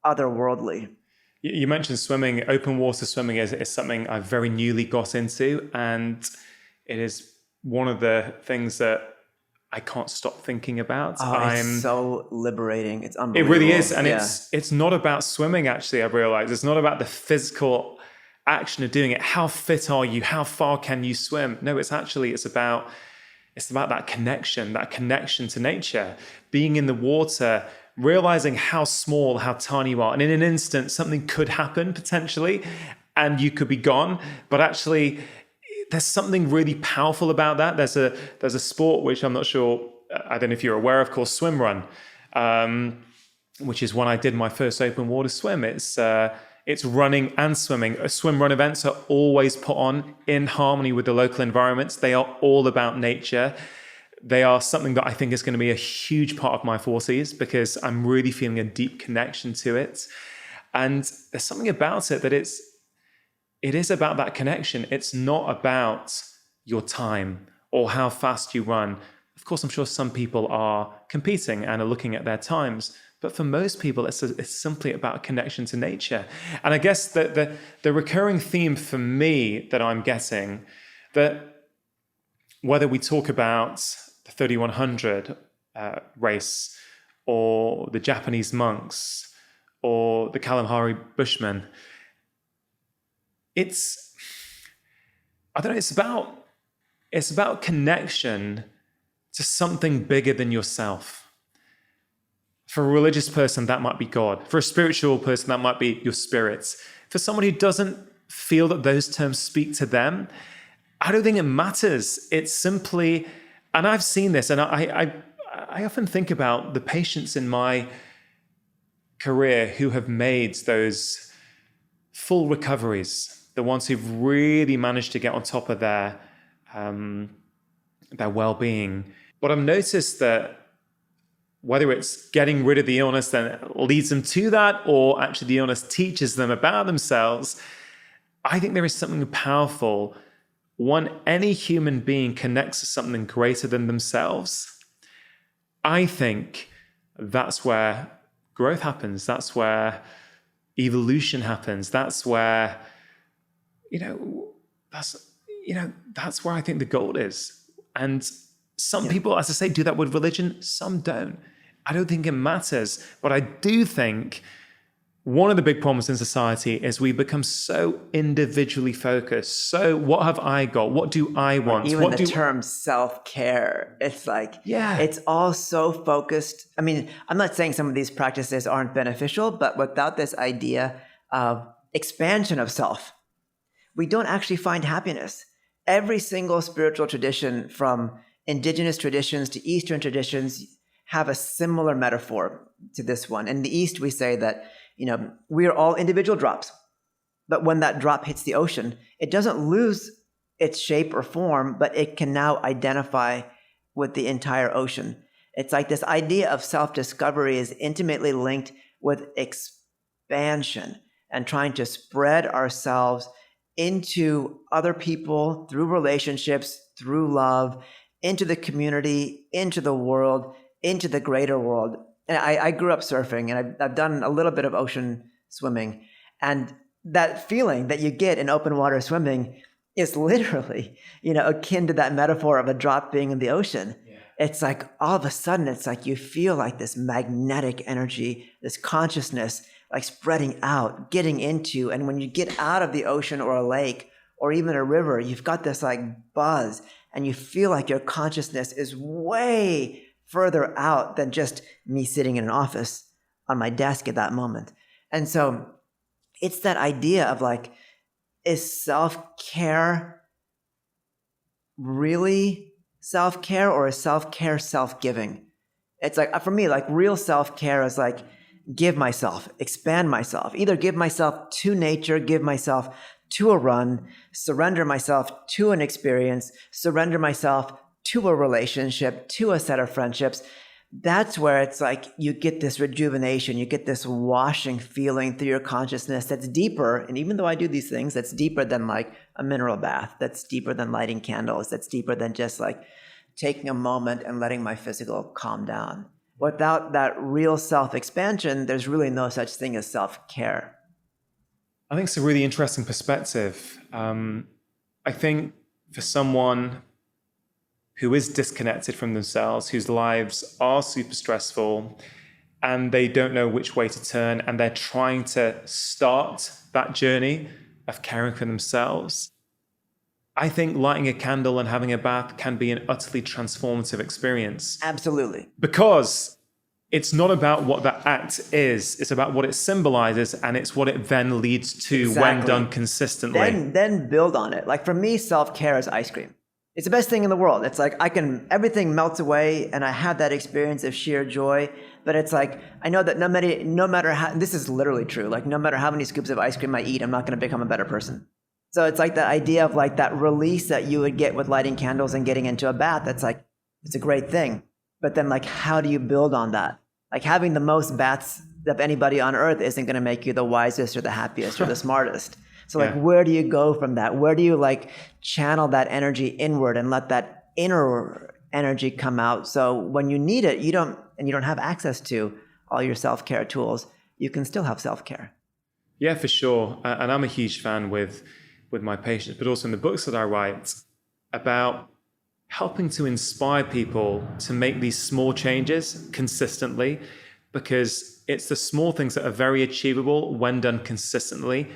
S2: otherworldly.
S1: You mentioned swimming. Open water swimming is something I've very newly got into, and it is one of the things that I can't stop thinking about.
S2: It's so liberating. It's unbelievable.
S1: It really is. And it's not about swimming, actually, I've realized. It's not about the physical action of doing it. How fit are you? How far can you swim? No, it's about It's about that connection to nature, being in the water, realizing how small, how tiny you are. And in an instant, something could happen potentially, and you could be gone. But actually, there's something really powerful about that. There's a sport which I'm not sure, I don't know if you're aware of, called swim run, which is when I did my first open water swim. It's running and swimming. Swim run events are always put on in harmony with the local environments. They are all about nature. They are something that I think is going to be a huge part of my 40s because I'm really feeling a deep connection to it. And there's something about it that it is about that connection. It's not about your time or how fast you run. Of course, I'm sure some people are competing and are looking at their times. But for most people, it's simply about a connection to nature. And I guess the recurring theme for me that I'm getting, that whether we talk about the 3100 race or the Japanese monks or the Kalahari Bushman, I don't know, it's about connection to something bigger than yourself. For a religious person, that might be God. For a spiritual person, that might be your spirits. For someone who doesn't feel that those terms speak to them, I don't think it matters. It's simply, and I've seen this, and I often think about the patients in my career who have made those full recoveries, the ones who've really managed to get on top of their well-being. But I've noticed that whether it's getting rid of the illness that leads them to that, or actually the illness teaches them about themselves, I think there is something powerful when any human being connects to something greater than themselves. I think that's where growth happens. That's where evolution happens. That's where, that's where I think the goal is. And some people, as I say, do that with religion. Some don't. I don't think it matters. But I do think one of the big problems in society is we become so individually focused. So what have I got? What do I want?
S2: Even the term self-care, it's like, it's all so focused. I mean, I'm not saying some of these practices aren't beneficial, but without this idea of expansion of self, we don't actually find happiness. Every single spiritual tradition, from indigenous traditions to Eastern traditions, have a similar metaphor to this one. In the East, we say that, we are all individual drops. But when that drop hits the ocean, it doesn't lose its shape or form, but it can now identify with the entire ocean. It's like this idea of self-discovery is intimately linked with expansion and trying to spread ourselves into other people through relationships, through love, into the community, into the world, into the greater world. And I grew up surfing, and I've done a little bit of ocean swimming. And that feeling that you get in open water swimming is literally, akin to that metaphor of a drop being in the ocean. Yeah. It's like all of a sudden, it's like you feel like this magnetic energy, this consciousness, like spreading out, getting into. And when you get out of the ocean or a lake or even a river, you've got this like buzz, and you feel like your consciousness is way further out than just me sitting in an office on my desk at that moment. And so it's that idea of like, is self-care really self-care, or is self-care self-giving? It's like, for me, like real self-care is like give myself, expand myself, either give myself to nature, give myself to a run, surrender myself to an experience, surrender myself to a relationship, to a set of friendships. That's where it's like you get this rejuvenation, you get this washing feeling through your consciousness that's deeper. And even though I do these things, that's deeper than like a mineral bath, that's deeper than lighting candles, that's deeper than just like taking a moment and letting my physical calm down. Without that real self-expansion, there's really no such thing as self-care.
S1: I think it's a really interesting perspective. I think for someone who is disconnected from themselves, whose lives are super stressful, and they don't know which way to turn, and they're trying to start that journey of caring for themselves, I think lighting a candle and having a bath can be an utterly transformative experience.
S2: Absolutely.
S1: Because it's not about what that act is, it's about what it symbolizes, and it's what it then leads to when done consistently.
S2: Then build on it. Like for me, self-care is ice cream. It's the best thing in the world. It's like everything melts away and I have that experience of sheer joy. But it's like, I know that no matter how, this is literally true, like no matter how many scoops of ice cream I eat, I'm not going to become a better person. So it's like the idea of like that release that you would get with lighting candles and getting into a bath. That's like, it's a great thing. But then like, how do you build on that? Like having the most baths of anybody on earth isn't going to make you the wisest or the happiest or the smartest. So like, where do you go from that? Where do you like channel that energy inward and let that inner energy come out? So when you need it, you don't have access to all your self-care tools, you can still have self-care.
S1: Yeah, for sure. And I'm a huge fan with my patients, but also in the books that I write about helping to inspire people to make these small changes consistently, because it's the small things that are very achievable when done consistently.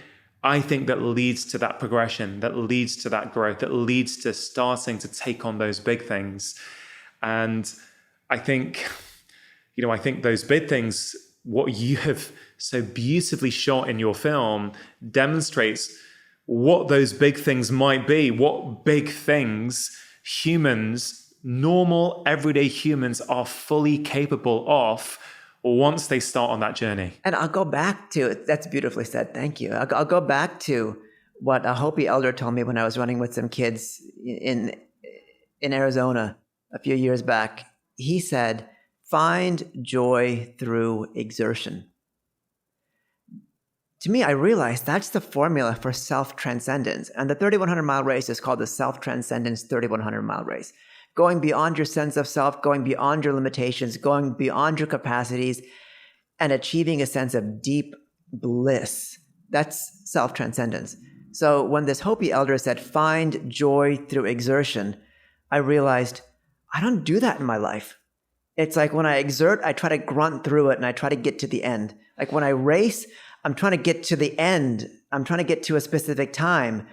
S1: I think that leads to that progression, that leads to that growth, that leads to starting to take on those big things. And I think those big things, what you have so beautifully shot in your film, demonstrates what those big things might be, what big things humans, normal, everyday humans, are fully capable of once they start on that journey.
S2: And I'll go back to, that's beautifully said, thank you. I'll go back to what a Hopi elder told me when I was running with some kids in Arizona a few years back. He said, find joy through exertion. To me, I realized that's the formula for self-transcendence. And the 3,100-mile race is called the Self-Transcendence 3,100-mile race. Going beyond your sense of self, going beyond your limitations, going beyond your capacities, and achieving a sense of deep bliss. That's self-transcendence. So when this Hopi elder said, find joy through exertion, I realized I don't do that in my life. It's like when I exert, I try to grunt through it and I try to get to the end. Like when I race, I'm trying to get to the end. I'm trying to get to a specific time.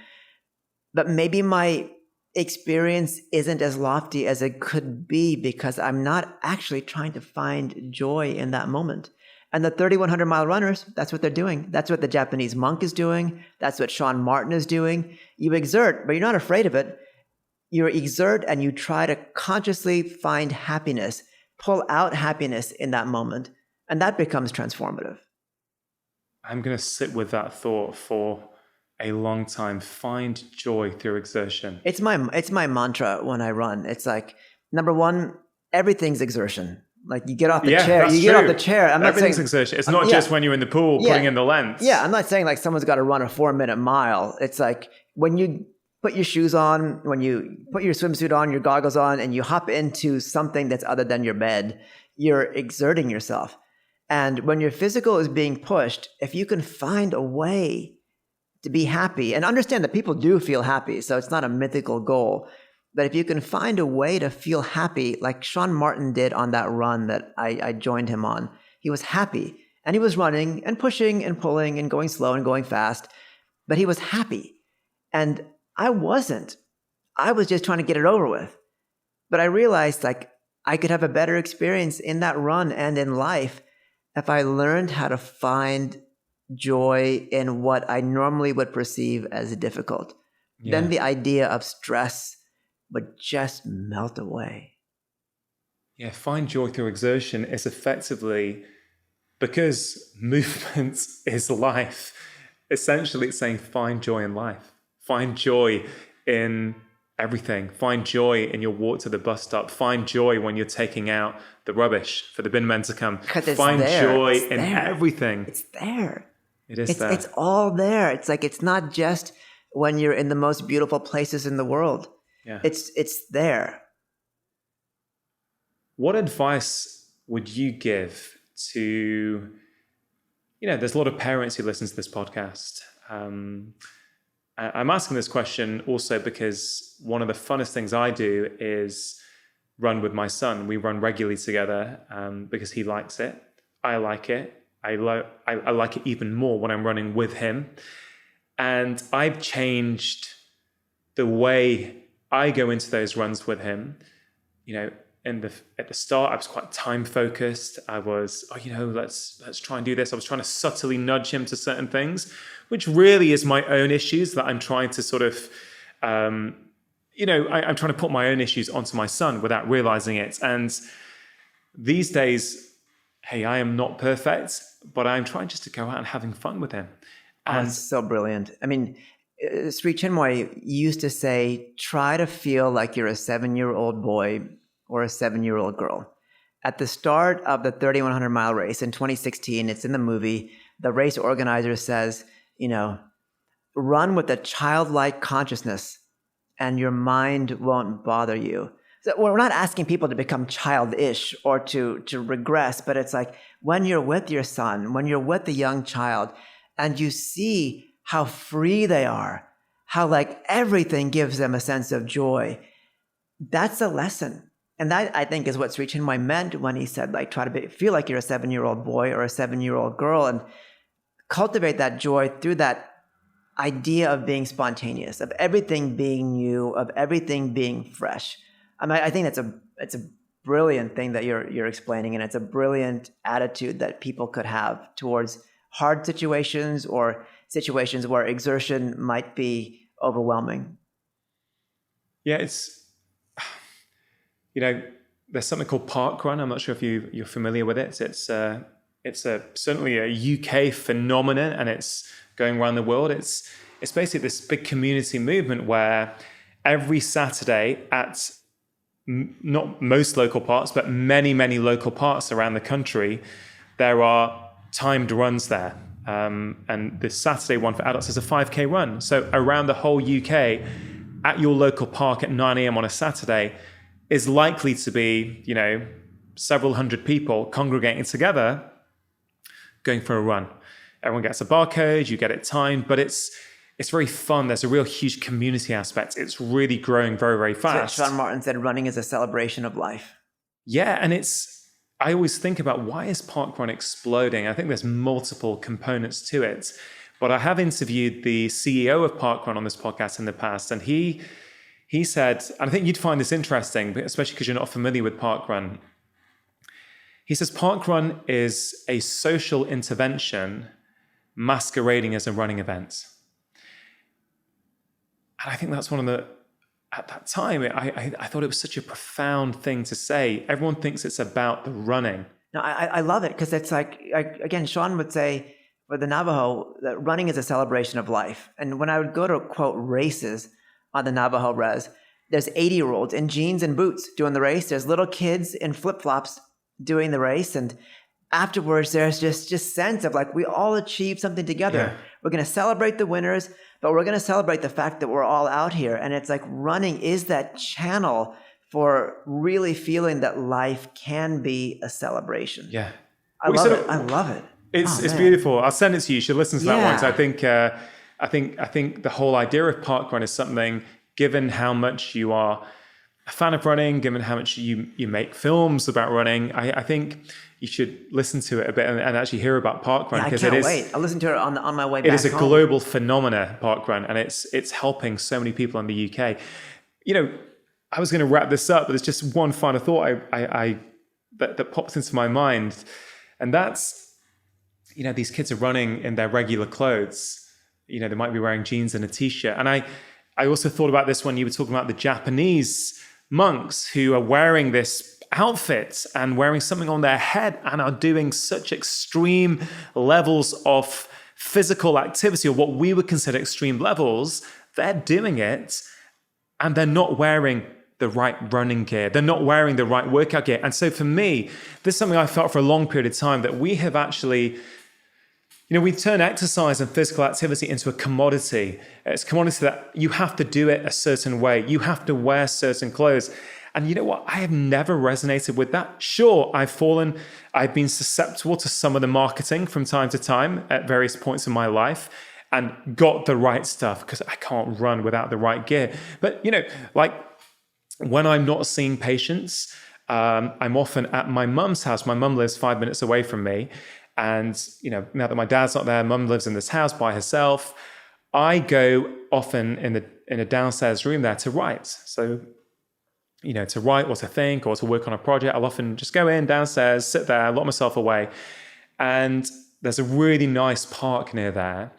S2: But maybe my experience isn't as lofty as it could be because I'm not actually trying to find joy in that moment. And the 3,100-mile runners, that's what they're doing. That's what the Japanese monk is doing. That's what Sean Martin is doing. You exert, but you're not afraid of it. You exert and you try to consciously find happiness, pull out happiness in that moment, and that becomes transformative.
S1: I'm going to sit with that thought for a long time. Find joy through exertion.
S2: It's my mantra when I run. It's like, number one, everything's exertion. Like you get off the chair, get off the chair.
S1: Everything's exertion. It's not just when you're in the pool putting in the lengths.
S2: Yeah, I'm not saying like someone's got to run a 4-minute mile. It's like when you put your shoes on, when you put your swimsuit on, your goggles on, and you hop into something that's other than your bed, you're exerting yourself. And when your physical is being pushed, if you can find a way to be happy, and understand that people do feel happy, so it's not a mythical goal, but if you can find a way to feel happy, like Sean Martin did on that run that I joined him on, he was happy, and he was running and pushing and pulling and going slow and going fast, but he was happy. And I wasn't. I was just trying to get it over with. But I realized like I could have a better experience in that run and in life if I learned how to find joy in what I normally would perceive as difficult. Yeah. Then the idea of stress would just melt away.
S1: Yeah, find joy through exertion is effectively, because movement is life, essentially it's saying find joy in life. Find joy in everything. Find joy in your walk to the bus stop. Find joy when you're taking out the rubbish for the bin men to come. Find joy in everything.
S2: It's there.
S1: It is there.
S2: It's all there. It's like, it's not just when you're in the most beautiful places in the world.
S1: Yeah.
S2: It's there.
S1: What advice would you give to, there's a lot of parents who listen to this podcast. I'm asking this question also because one of the funnest things I do is run with my son. We run regularly together because he likes it. I like it. I like it even more when I'm running with him. And I've changed the way I go into those runs with him, you know, at the start, I was quite time focused. I was, let's try and do this. I was trying to subtly nudge him to certain things, which really is my own issues that I'm trying to sort of, I'm trying to put my own issues onto my son without realizing it. And these days, hey, I am not perfect, but I'm trying just to go out and having fun with him. And
S2: that's so brilliant. I mean, Sri Chinmoy used to say, try to feel like you're a 7-year-old boy or a 7-year-old girl. At the start of the 3,100 mile race in 2016, it's in the movie, the race organizer says, run with a childlike consciousness and your mind won't bother you. So we're not asking people to become childish or to regress, but it's like when you're with your son, when you're with a young child and you see how free they are, how like everything gives them a sense of joy, that's a lesson. And that, I think, is what Sri Chinmoy meant when he said, like, try to feel like you're a 7-year-old boy or a 7-year-old girl and cultivate that joy through that idea of being spontaneous, of everything being new, of everything being fresh. I mean, I think it's a brilliant thing that you're explaining, and it's a brilliant attitude that people could have towards hard situations or situations where exertion might be overwhelming.
S1: Yeah, there's something called parkrun. I'm not sure if you're familiar with it. It's certainly a UK phenomenon, and it's going around the world. It's basically this big community movement where every Saturday at not most local parks, but many, many local parks around the country, there are timed runs there. And the Saturday one for adults is a 5K run. So around the whole UK, at your local park at 9 a.m. on a Saturday, is likely to be, several hundred people congregating together, going for a run. Everyone gets a barcode, you get it timed, but it's very fun. There's a real huge community aspect. It's really growing very, very fast.
S2: So Sean Martin said running is a celebration of life.
S1: Yeah, and I always think about, why is parkrun exploding? I think there's multiple components to it. But I have interviewed the CEO of parkrun on this podcast in the past, and he said, and I think you'd find this interesting, especially because you're not familiar with parkrun. He says parkrun is a social intervention masquerading as a running event. And I think that's at that time, I thought it was such a profound thing to say. Everyone thinks it's about the running.
S2: No, I love it, because it's like, again, Sean would say, for the Navajo, that running is a celebration of life. And when I would go to, quote, races on the Navajo res, there's 80-year-olds in jeans and boots doing the race. There's little kids in flip-flops doing the race. And afterwards, there's just sense of like, we all achieved something together. Yeah. We're going to celebrate the winners, but we're going to celebrate the fact that we're all out here. And it's like running is that channel for really feeling that life can be a celebration.
S1: Yeah.
S2: I love it.
S1: It's beautiful. I'll send it to you. You should listen to that one. So I think the whole idea of parkrun is something, given how much you are a fan of running, given how much you make films about running, I think you should listen to it a bit and actually hear about parkrun.
S2: Yeah, I can't wait. I'll listen to it on my way back.
S1: It is a global phenomena, parkrun, and it's helping so many people in the UK. I was going to wrap this up, but there's just one final thought that pops into my mind, and that's, these kids are running in their regular clothes. They might be wearing jeans and a t-shirt. And I also thought about this when you were talking about the Japanese monks who are wearing this outfit and wearing something on their head and are doing such extreme levels of physical activity, or what we would consider extreme levels. They're doing it and they're not wearing the right running gear. They're not wearing the right workout gear. And so for me, this is something I felt for a long period of time, that we have actually, we turn exercise and physical activity into a commodity. It's a commodity that you have to do it a certain way. You have to wear certain clothes. And you know what? I have never resonated with that. Sure, I've been susceptible to some of the marketing from time to time at various points in my life and got the right stuff, because I can't run without the right gear. But, like when I'm not seeing patients, I'm often at my mum's house. My mum lives 5 minutes away from me. And, now that my dad's not there, mum lives in this house by herself. I go often in a downstairs room there to write. So, to write or to think or to work on a project, I'll often just go in downstairs, sit there, lock myself away. And there's a really nice park near there.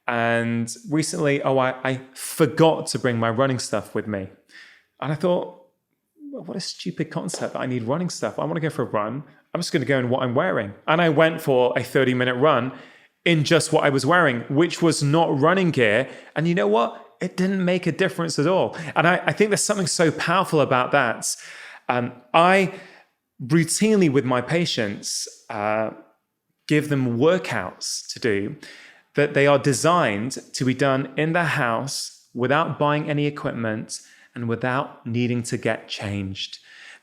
S1: And recently, I forgot to bring my running stuff with me. And I thought, well, what a stupid concept. I need running stuff. I want to go for a run. I'm just going to go in what I'm wearing. And I went for a 30-minute run in just what I was wearing, which was not running gear. And you know what? It didn't make a difference at all. And I think there's something so powerful about that. I routinely with my patients give them workouts to do that they are designed to be done in their house without buying any equipment and without needing to get changed.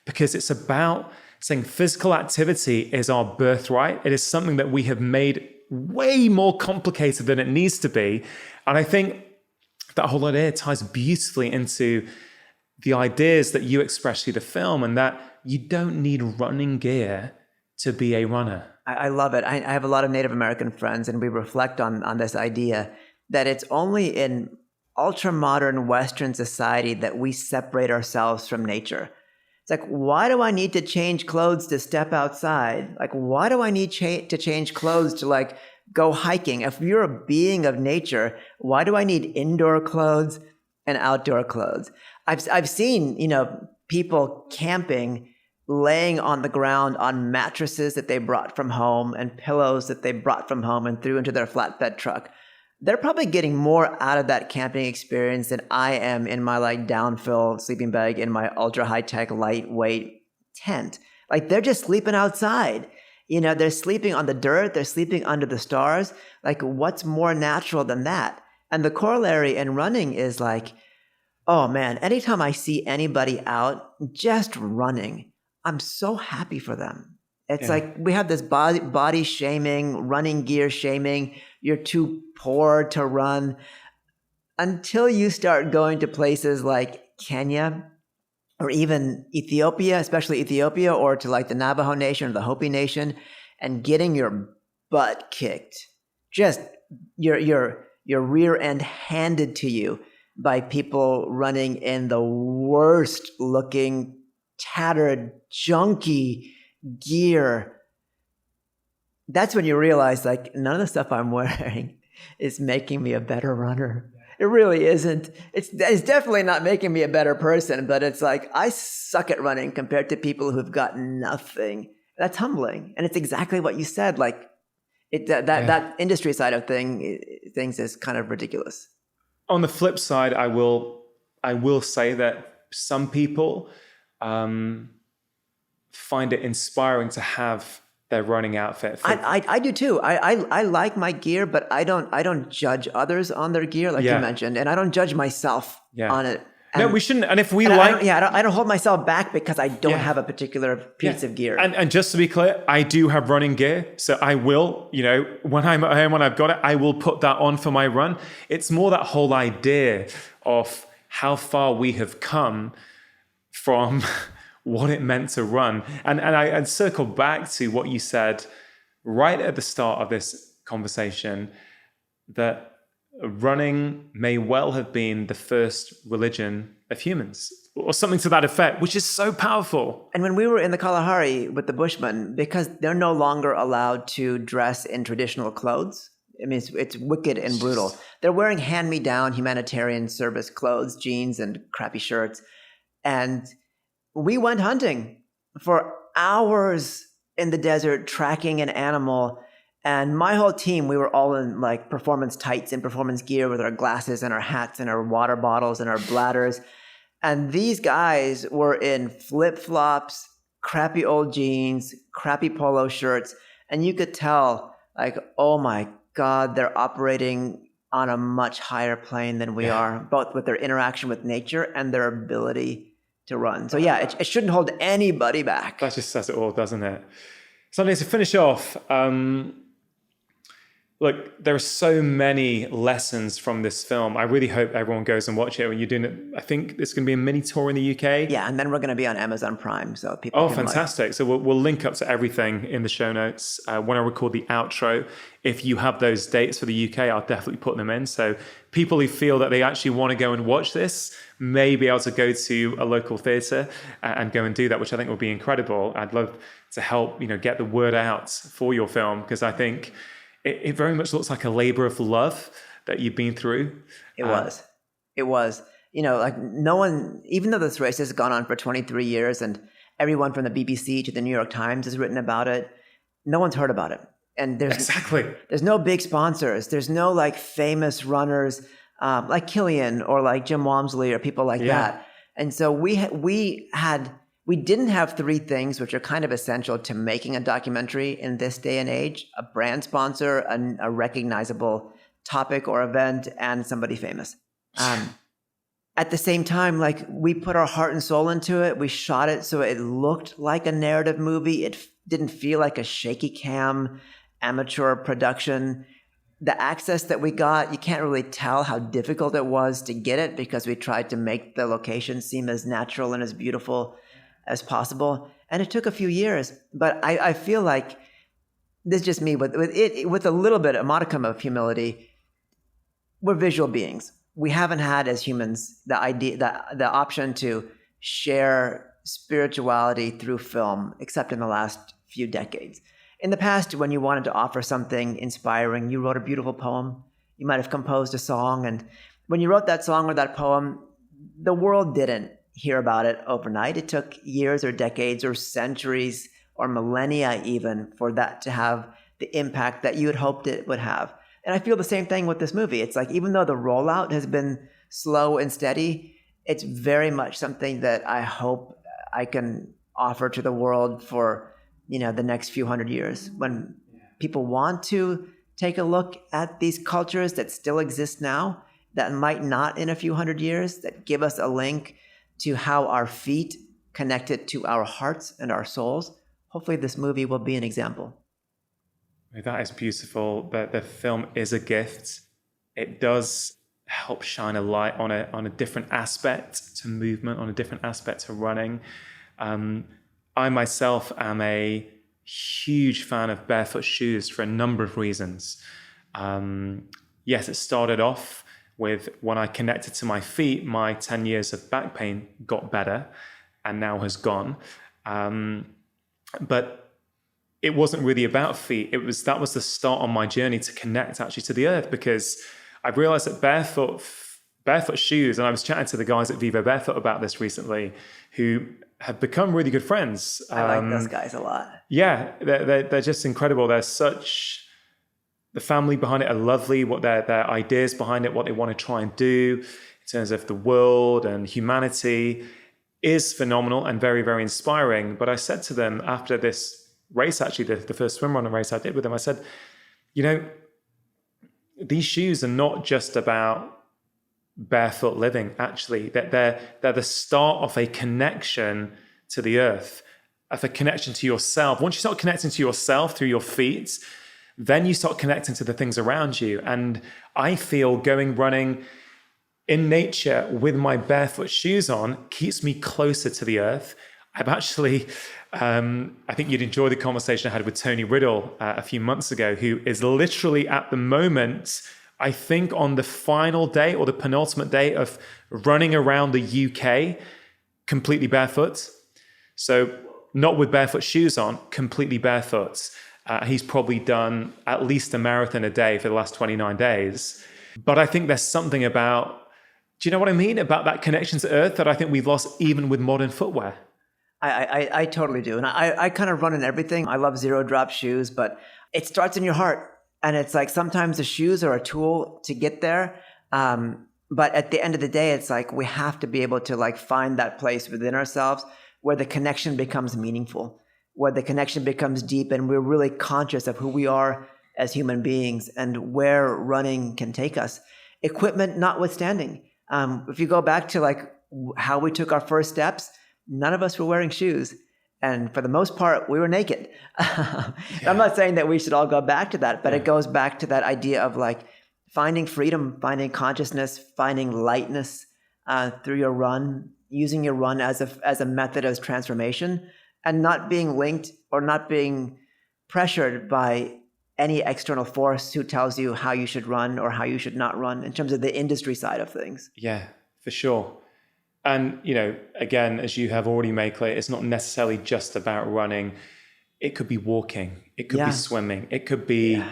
S1: Because it's about saying physical activity is our birthright. It is something that we have made way more complicated than it needs to be. And I think that whole idea ties beautifully into the ideas that you express through the film, and that you don't need running gear to be a runner.
S2: I love it. I have a lot of Native American friends, and we reflect on this idea that it's only in ultra-modern Western society that we separate ourselves from nature. It's like, why do I need to change clothes to step outside? Like, why do I need to change clothes to go hiking? If you're a being of nature, why do I need indoor clothes and outdoor clothes? I've seen, people camping, laying on the ground on mattresses that they brought from home and pillows that they brought from home and threw into their flatbed truck. They're probably getting more out of that camping experience than I am in my downfill sleeping bag in my ultra high-tech lightweight tent. They're just sleeping outside. They're sleeping on the dirt. They're sleeping under the stars. What's more natural than that? And the corollary in running is oh man, anytime I see anybody out just running, I'm so happy for them. It's we have this body shaming, running gear shaming. You're too poor to run. Until you start going to places like Kenya or even Ethiopia, especially Ethiopia, or to the Navajo Nation or the Hopi Nation, and getting your butt kicked, just your rear end handed to you by people running in the worst looking, tattered, junky gear. That's when you realize none of the stuff I'm wearing is making me a better runner. It really isn't. It's definitely not making me a better person, but it's I suck at running compared to people who've got nothing. That's humbling. And it's exactly what you said. That industry side of things is kind of ridiculous.
S1: On the flip side, I will say that some people find it inspiring to have their running outfit.
S2: I do too. I like my gear, but I don't judge others on their gear, you mentioned, and I don't judge myself on it.
S1: No, we shouldn't. And if we
S2: I don't hold myself back because I don't have a particular piece of gear.
S1: And just to be clear, I do have running gear, so I will, when I'm at home, when I've got it, I will put that on for my run. It's more that whole idea of how far we have come from what it meant to run. And I'd circle back to what you said right at the start of this conversation, that running may well have been the first religion of humans, or something to that effect, which is so powerful.
S2: And when we were in the Kalahari with the Bushmen, because they're no longer allowed to dress in traditional clothes, I mean, it's wicked and brutal. They're wearing hand-me-down humanitarian service clothes, jeans and crappy shirts. And we went hunting for hours in the desert, tracking an animal. And my whole team, we were all in performance tights and performance gear with our glasses and our hats and our water bottles and our bladders. And these guys were in flip-flops, crappy old jeans, crappy polo shirts. And you could tell, oh my God, they're operating on a much higher plane than we are, both with their interaction with nature and their ability to run. So it shouldn't hold anybody back.
S1: That just says it all, doesn't it? Sanjay, to finish off, Look, there are so many lessons from this film. I really hope everyone goes and watch it. When you're doing it, I think it's going to be a mini tour in the UK.
S2: Yeah, and then we're going to be on Amazon Prime, so people
S1: Oh,
S2: can
S1: fantastic. So we'll link up to everything in the show notes. When I record the outro, if you have those dates for the UK, I'll definitely put them in. So people who feel that they actually want to go and watch this may be able to go to a local theatre and go and do that, which I think will be incredible. I'd love to help, get the word out for your film, because I think it very much looks like a labor of love that you've been through.
S2: It was. Like no one, even though this race has gone on for 23 years and everyone from the BBC to the New York Times has written about it, no one's heard about it. And there's no big sponsors. There's no like famous runners like Killian or like Jim Walmsley or people like that. And so we didn't have three things which are kind of essential to making a documentary in this day and age: a brand sponsor, a recognizable topic or event, and somebody famous. At the same time, like, we put our heart and soul into it. We shot it so it looked like a narrative movie. It didn't feel like a shaky cam amateur production. The access that we got, you can't really tell how difficult it was to get it, because we tried to make the location seem as natural and as beautiful as possible. And it took a few years, but I feel like, this is just me, with a little bit, a modicum of humility, we're visual beings. We haven't had, as humans, the option to share spirituality through film, except in the last few decades. In the past, when you wanted to offer something inspiring, you wrote a beautiful poem. You might have composed a song, and when you wrote that song or that poem, the world didn't hear about it overnight. It took years or decades or centuries or millennia even for that to have the impact that you had hoped it would have. And I feel the same thing with this movie. It's like, even though the rollout has been slow and steady, it's very much something that I hope I can offer to the world for, the next few hundred years. When people want to take a look at these cultures that still exist now, that might not in a few hundred years, that give us a link to how our feet connected to our hearts and our souls, hopefully this movie will be an example.
S1: That is beautiful. The film is a gift. It does help shine a light on a different aspect to movement, on a different aspect to running. I myself am a huge fan of barefoot shoes for a number of reasons. Yes, it started off with, when I connected to my feet, my 10 years of back pain got better and now has gone. But it wasn't really about feet. That was the start on my journey to connect actually to the earth, because I realized that barefoot shoes, and I was chatting to the guys at Vivo Barefoot about this recently, who have become really good friends.
S2: I like those guys a lot.
S1: Yeah, they're just incredible. The family behind it are lovely, what their ideas behind it, what they want to try and do in terms of the world and humanity is phenomenal and very, very inspiring. But I said to them after this race, actually, the first swim run race I did with them, I said, these shoes are not just about barefoot living, actually. They're the start of a connection to the earth, of a connection to yourself. Once you start connecting to yourself through your feet, then you start connecting to the things around you. And I feel going running in nature with my barefoot shoes on keeps me closer to the earth. I've actually, I think you'd enjoy the conversation I had with Tony Riddle a few months ago, who is literally at the moment, I think on the final day or the penultimate day of running around the UK completely barefoot. So not with barefoot shoes on, completely barefoot. He's probably done at least a marathon a day for the last 29 days. But I think there's something about, do you know what I mean? About that connection to earth that I think we've lost even with modern footwear.
S2: I totally do. And I kind of run in everything. I love zero drop shoes, but it starts in your heart. And it's like, sometimes the shoes are a tool to get there. But at the end of the day, it's like, we have to be able to like find that place within ourselves where the connection becomes meaningful, where the connection becomes deep, and we're really conscious of who we are as human beings and where running can take us. Equipment notwithstanding. If you go back to like how we took our first steps, none of us were wearing shoes. And for the most part, we were naked. I'm not saying that we should all go back to that, but it goes back to that idea of like finding freedom, finding consciousness, finding lightness through your run, using your run as a method of transformation, and not being linked or not being pressured by any external force who tells you how you should run or how you should not run in terms of the industry side of things.
S1: Yeah, for sure. And, again, as you have already made clear, it's not necessarily just about running. It could be walking. It could be swimming. It could be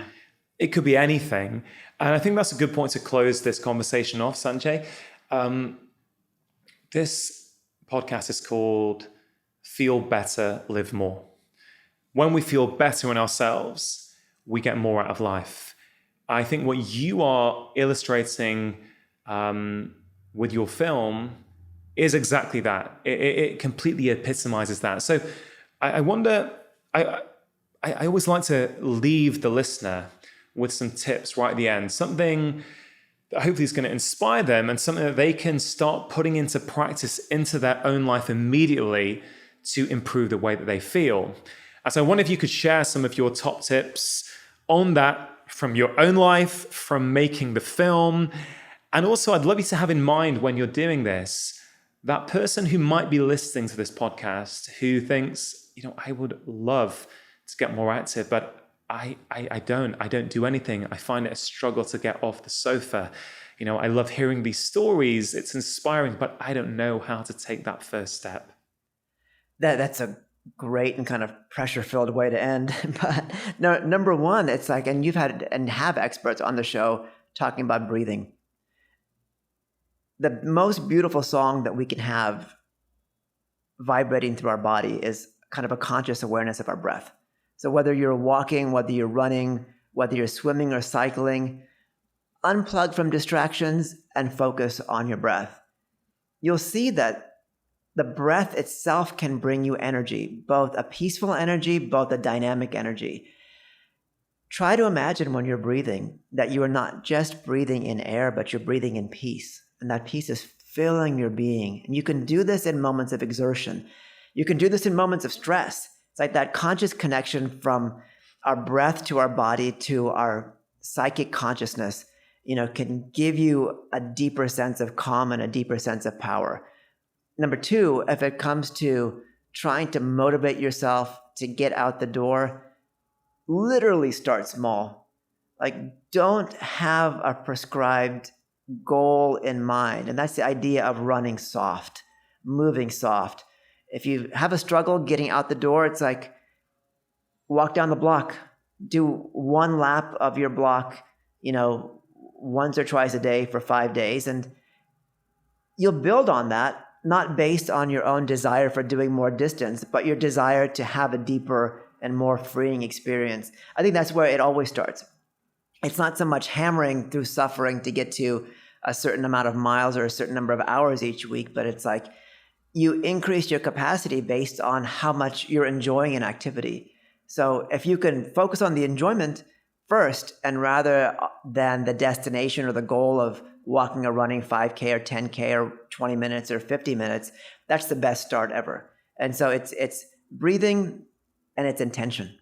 S1: anything. And I think that's a good point to close this conversation off, Sanjay. This podcast is called Feel Better, Live More. When we feel better in ourselves, we get more out of life. I think what you are illustrating with your film is exactly that. It completely epitomizes that. So I wonder, I always like to leave the listener with some tips right at the end, something that hopefully is going to inspire them and something that they can start putting into practice into their own life immediately to improve the way that they feel. And so I wonder if you could share some of your top tips on that from your own life, from making the film. And also I'd love you to have in mind when you're doing this, that person who might be listening to this podcast who thinks, I would love to get more active, but I don't do anything. I find it a struggle to get off the sofa. I love hearing these stories. It's inspiring, but I don't know how to take that first step.
S2: That's a great and kind of pressure-filled way to end. But no, number one, it's like, and you've had and have experts on the show talking about breathing. The most beautiful song that we can have vibrating through our body is kind of a conscious awareness of our breath. So whether you're walking, whether you're running, whether you're swimming or cycling, unplug from distractions and focus on your breath. You'll see that the breath itself can bring you energy, both a peaceful energy, both a dynamic energy. Try to imagine when you're breathing that you are not just breathing in air, but you're breathing in peace. And that peace is filling your being. And you can do this in moments of exertion. You can do this in moments of stress. It's like that conscious connection from our breath to our body to our psychic consciousness, can give you a deeper sense of calm and a deeper sense of power. Number two, if it comes to trying to motivate yourself to get out the door, literally start small. Like, don't have a prescribed goal in mind. And that's the idea of running soft, moving soft. If you have a struggle getting out the door, it's like walk down the block, do one lap of your block, once or twice a day for 5 days. And you'll build on that, not based on your own desire for doing more distance, but your desire to have a deeper and more freeing experience. I think that's where it always starts. It's not so much hammering through suffering to get to a certain amount of miles or a certain number of hours each week, but it's like you increase your capacity based on how much you're enjoying an activity. So if you can focus on the enjoyment first, and rather than the destination or the goal of walking or running 5K or 10K or 20 minutes or 50 minutes, that's the best start ever. And so it's breathing and it's intention.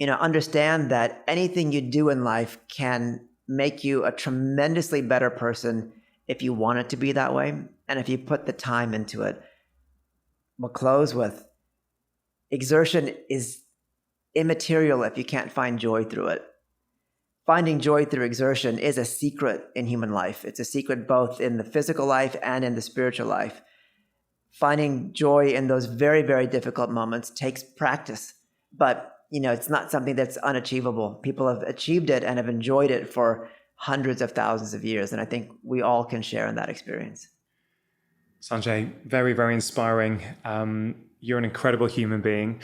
S2: Understand that anything you do in life can make you a tremendously better person if you want it to be that way, and if you put the time into it. We'll close with, exertion is immaterial if you can't find joy through it. Finding joy through exertion is a secret in human life. It's a secret both in the physical life and in the spiritual life. Finding joy in those very, very difficult moments takes practice, but it's not something that's unachievable. People have achieved it and have enjoyed it for hundreds of thousands of years, and I think we all can share in that experience.
S1: Sanjay, very, very inspiring. You're an incredible human being.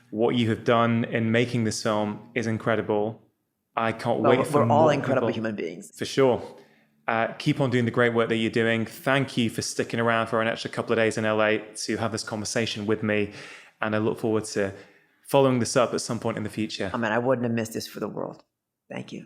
S1: What you have done in making this film is incredible. I can't wait for more.
S2: We're all incredible human beings.
S1: For sure. Keep on doing the great work that you're doing. Thank you for sticking around for an extra couple of days in LA to have this conversation with me. And I look forward to following this up at some point in the future.
S2: I wouldn't have missed this for the world. Thank you.